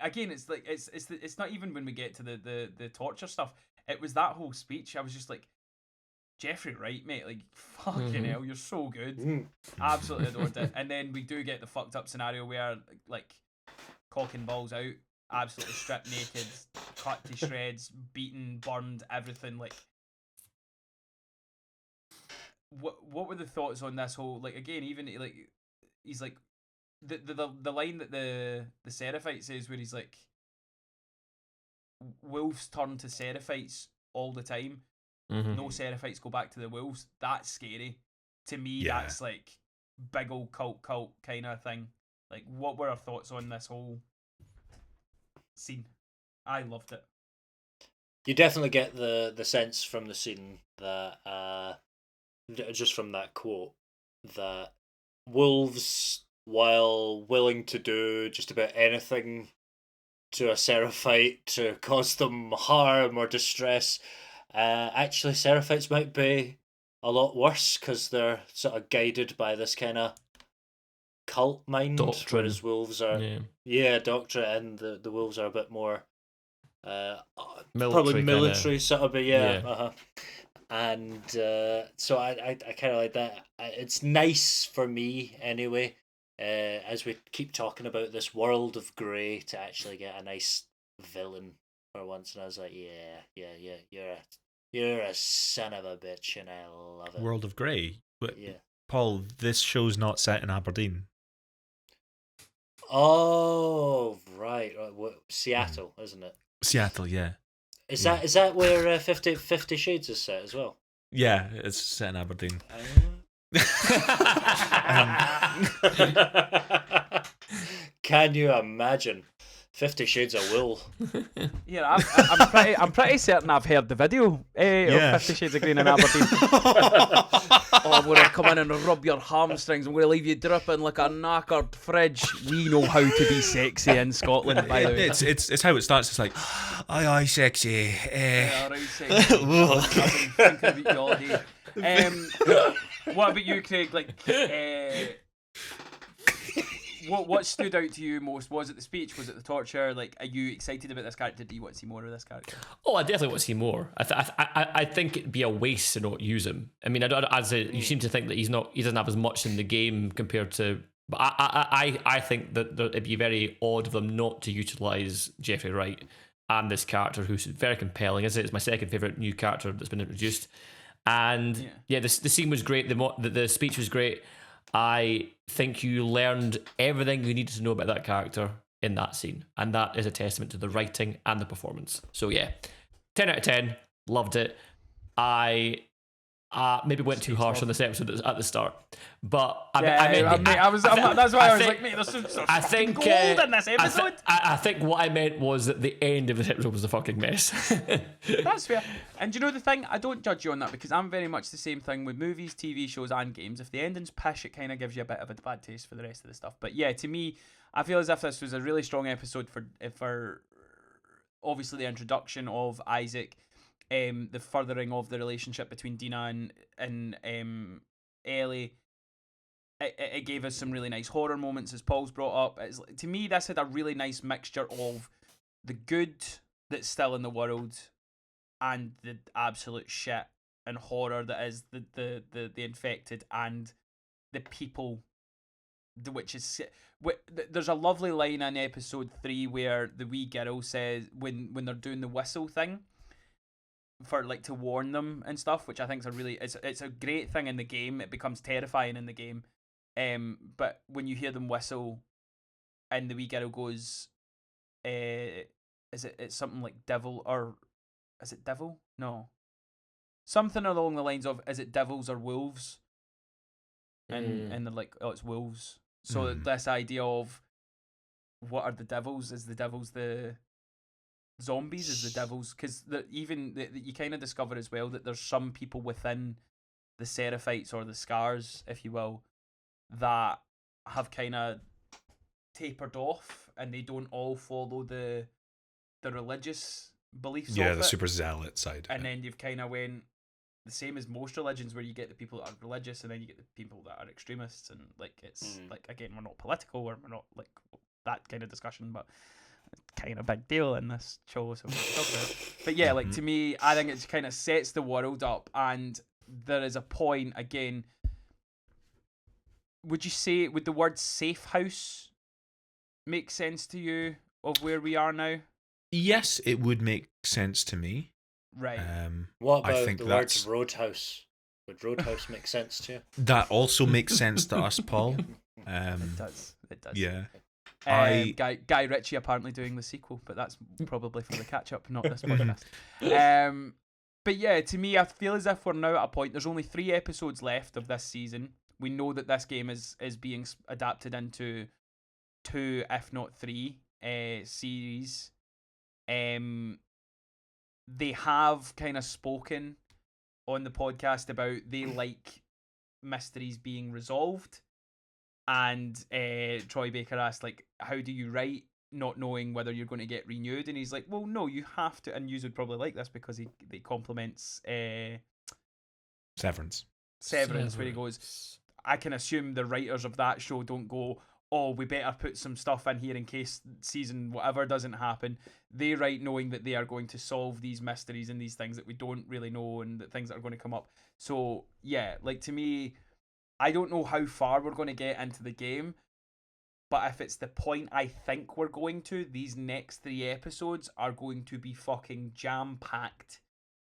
again, it's like it's not even when we get to the torture stuff. It was that whole speech. I was just like, Jeffrey Wright, mate, like fucking hell, you're so good. Absolutely adored it. And then we do get the fucked up scenario where like cock and balls out, absolutely stripped naked, cut to shreds, beaten, burned, everything. Like, what were the thoughts on this whole, like, again, even like he's like the line that the Seraphite says where he's like, wolves turn to Seraphites all the time. No Seraphites go back to the wolves. That's scary. To me, that's like big old cult kind of thing. Like, what were our thoughts on this whole scene? I loved it. You definitely get the sense from the scene that, just from that quote, that wolves, while willing to do just about anything to a Seraphite to cause them harm or distress, actually Seraphites might be a lot worse because they're sort of guided by this kind of cult mind, doctrine. Whereas wolves are doctrine, and the wolves are a bit more probably military kinda, sort of, but and so I kind of like that. It's nice for me anyway, as we keep talking about this world of grey, to actually get a nice villain for once, and I was like, you're a son of a bitch, and I love it. World of Grey? But, yeah. Paul, this show's not set in Aberdeen. Oh, right. Seattle, isn't it? Seattle, yeah. Is that where 50 Shades is set as well? Yeah, it's set in Aberdeen. Can you imagine 50 Shades of Wool. Yeah, I'm pretty certain I've heard the video Yeah. of 50 Shades of Green in Aberdeen. Oh, I'm going to come in and rub your hamstrings. I'm going to leave you dripping like a knackered fridge. We know how to be sexy in Scotland, by the way. It's how it starts. It's like, aye, sexy. Yeah, right, sexy. I've been thinking about you all day. What about you, Craig? Like, what stood out to you most? Was it the speech? Was it the torture? Like, are you excited about this character? Do you want to see more of this character? Oh, I definitely want to see more. I think it'd be a waste to not use him. I mean, you seem to think that he doesn't have as much in the game compared to. But I think that it'd be very odd of them not to utilize Jeffrey Wright and this character, who's very compelling. Isn't it? It's my second favorite new character that's been introduced. And the scene was great. The speech was great. I think you learned everything you needed to know about that character in that scene, and that is a testament to the writing and the performance. So yeah, 10 out of 10, loved it. I maybe went too harsh on this episode at the start, but that's why I was like, mate, there's some I think gold in this episode. I think what I meant was that the end of this episode was a fucking mess. That's fair. And do you know the thing? I don't judge you on that, because I'm very much the same thing with movies, TV shows, and games. If the ending's pish, it kind of gives you a bit of a bad taste for the rest of the stuff. But yeah, to me, I feel as if this was a really strong episode for obviously the introduction of Isaac, the furthering of the relationship between Dina and Ellie. It gave us some really nice horror moments, as Paul's brought up. To me, this had a really nice mixture of the good that's still in the world and the absolute shit and horror that is the infected and the people, which is. There's a lovely line in episode 3 where the wee girl says, when they're doing the whistle thing, for like to warn them and stuff, which I think is it's a great thing in the game. It becomes terrifying in the game, but when you hear them whistle, and the wee girl goes, it's something like devil, or is it devil? No, something along the lines of, is it devils or wolves? And they're like, oh, it's wolves. So this idea of, what are the devils? Is the devils the zombies? Is the devils? Because you kind of discover as well that there's some people within the Seraphites, or the Scars, if you will, that have kind of tapered off, and they don't all follow the religious beliefs. Yeah, of the it. super zealot side. And then you've kind of went the same as most religions, where you get the people that are religious, and then you get the people that are extremists, and like it's like, again, we're not political, or we're not like that kind of discussion, but kind of big deal in this show, so we'll talk about it. But yeah, like, to me, I think it kind of sets the world up, and there is a point, again, would the word safe house make sense to you of where we are now? Yes, it would make sense to me. Right. What about I think the word roadhouse? Would roadhouse make sense to you? That also makes sense to us, Paul. It does. Yeah. Guy Ritchie apparently doing the sequel, but that's probably for the catch up, not this podcast. But yeah, to me, I feel as if we're now at a point. There's only 3 episodes left of this season. We know that this game is being adapted into 2, if not 3, series. They have kind of spoken on the podcast about they like mysteries being resolved. And Troy Baker asked, like, how do you write not knowing whether you're going to get renewed? And he's like, well, no, you have to. And you would probably like this, because he compliments Severance, where he goes, I can assume the writers of that show don't go, oh, we better put some stuff in here in case season whatever doesn't happen. They write knowing that they are going to solve these mysteries and these things that we don't really know, and the things that are going to come up. So yeah, like, to me, I don't know how far we're going to get into the game, but if it's the point I think we're going to, these next 3 episodes are going to be fucking jam-packed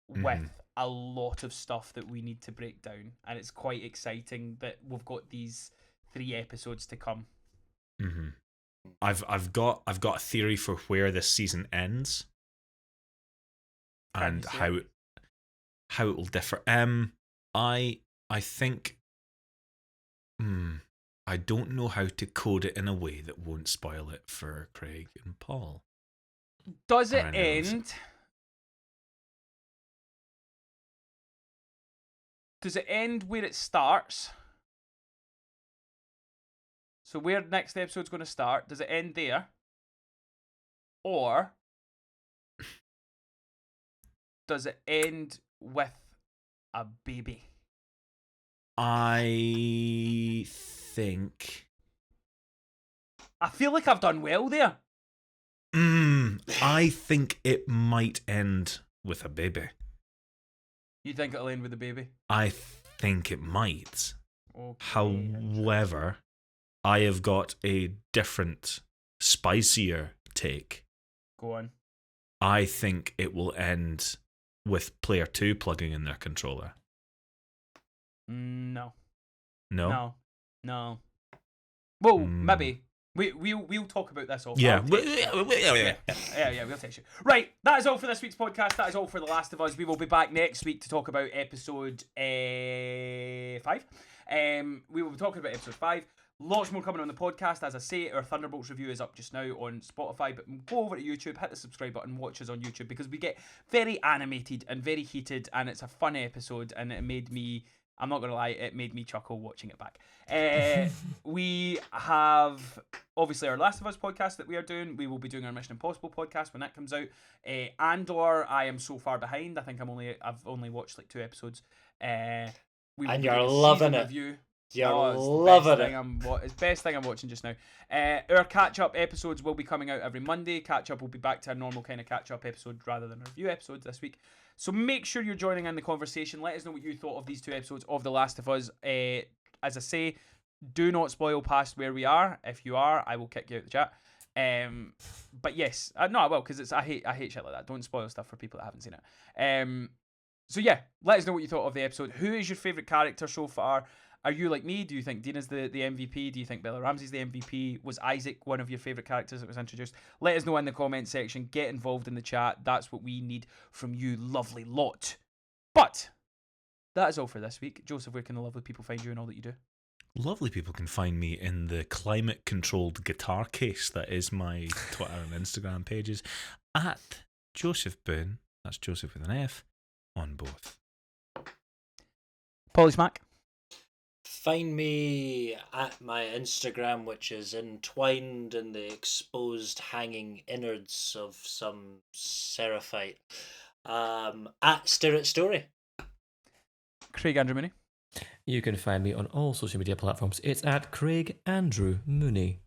with a lot of stuff that we need to break down. And it's quite exciting that we've got these 3 episodes to come. Mm-hmm. I've got a theory for where this season ends, and how it will differ. I think I don't know how to code it in a way that won't spoil it for Craig and Paul. Does it Or anyone else. end? Does it end where it starts? So where next episode's going to start? Does it end there? Or does it end with a baby? I think. I feel like I've done well there. I think it might end with a baby. You think it'll end with a baby? I think it might. Okay. However, I have got a different, spicier take. Go on. I think it will end with player 2 plugging in their controller. No. No? No. Well, maybe. We'll talk about this all. Yeah. Yeah, we'll text you. Right, that is all for this week's podcast. That is all for The Last of Us. We will be back next week to talk about episode 5. We will be talking about episode 5. Lots more coming on the podcast. As I say, our Thunderbolts review is up just now on Spotify, but go over to YouTube, hit the subscribe button, watch us on YouTube, because we get very animated and very heated, and it's a fun episode, and it made me, I'm not going to lie, it made me chuckle watching it back. We have, obviously, our Last of Us podcast that we are doing. We will be doing our Mission Impossible podcast when that comes out. Andor, I am so far behind. I think I've only watched like 2 episodes. And you're loving it. Review. You're it's loving it. It's the best thing I'm watching just now. Our catch-up episodes will be coming out every Monday. Catch-up will be back to a normal kind of catch-up episode rather than a review episode this week. So make sure you're joining in the conversation. Let us know what you thought of these 2 episodes of The Last of Us. As I say, do not spoil past where we are. If you are, I will kick you out the chat. But yes, no, I will, because I hate shit like that. Don't spoil stuff for people that haven't seen it. So yeah, let us know what you thought of the episode. Who is your favourite character so far? Are you like me? Do you think Dina's the MVP? Do you think Bella Ramsey's the MVP? Was Isaac one of your favourite characters that was introduced? Let us know in the comment section. Get involved in the chat. That's what we need from you, lovely lot. But that is all for this week. Joseph, where can the lovely people find you and all that you do? Lovely people can find me in the climate-controlled guitar case that is my Twitter and Instagram pages at Joseph Boone. That's Joseph with an F on both. Polysmack. Find me at my Instagram, which is entwined in the exposed hanging innards of some seraphite. At Stirret Story. Craig Andrew Mooney. You can find me on all social media platforms. It's at Craig Andrew Mooney.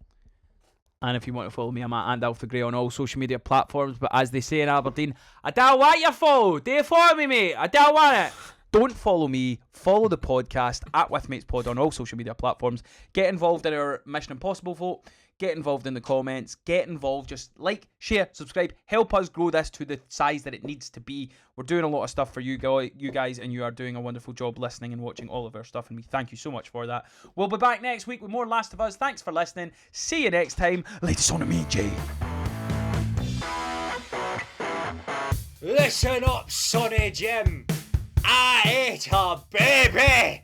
And if you want to follow me, I'm at Alpha Grey on all social media platforms. But as they say in Aberdeen, I don't want your follow. Do you follow me, mate? I don't want it. Don't follow me. Follow the podcast at WithMatesPod on all social media platforms. Get involved in our Mission Impossible vote. Get involved in the comments. Get involved. Just like, share, subscribe. Help us grow this to the size that it needs to be. We're doing a lot of stuff for you guys, and you are doing a wonderful job listening and watching all of our stuff, and we thank you so much for that. We'll be back next week with more Last of Us. Thanks for listening. See you next time. Latest on me, Jay. Listen up, Sonny Jim. I ate a baby.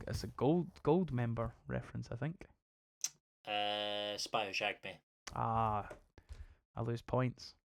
It's a gold member reference, I think. Spy Who Shagged Me. I lose points.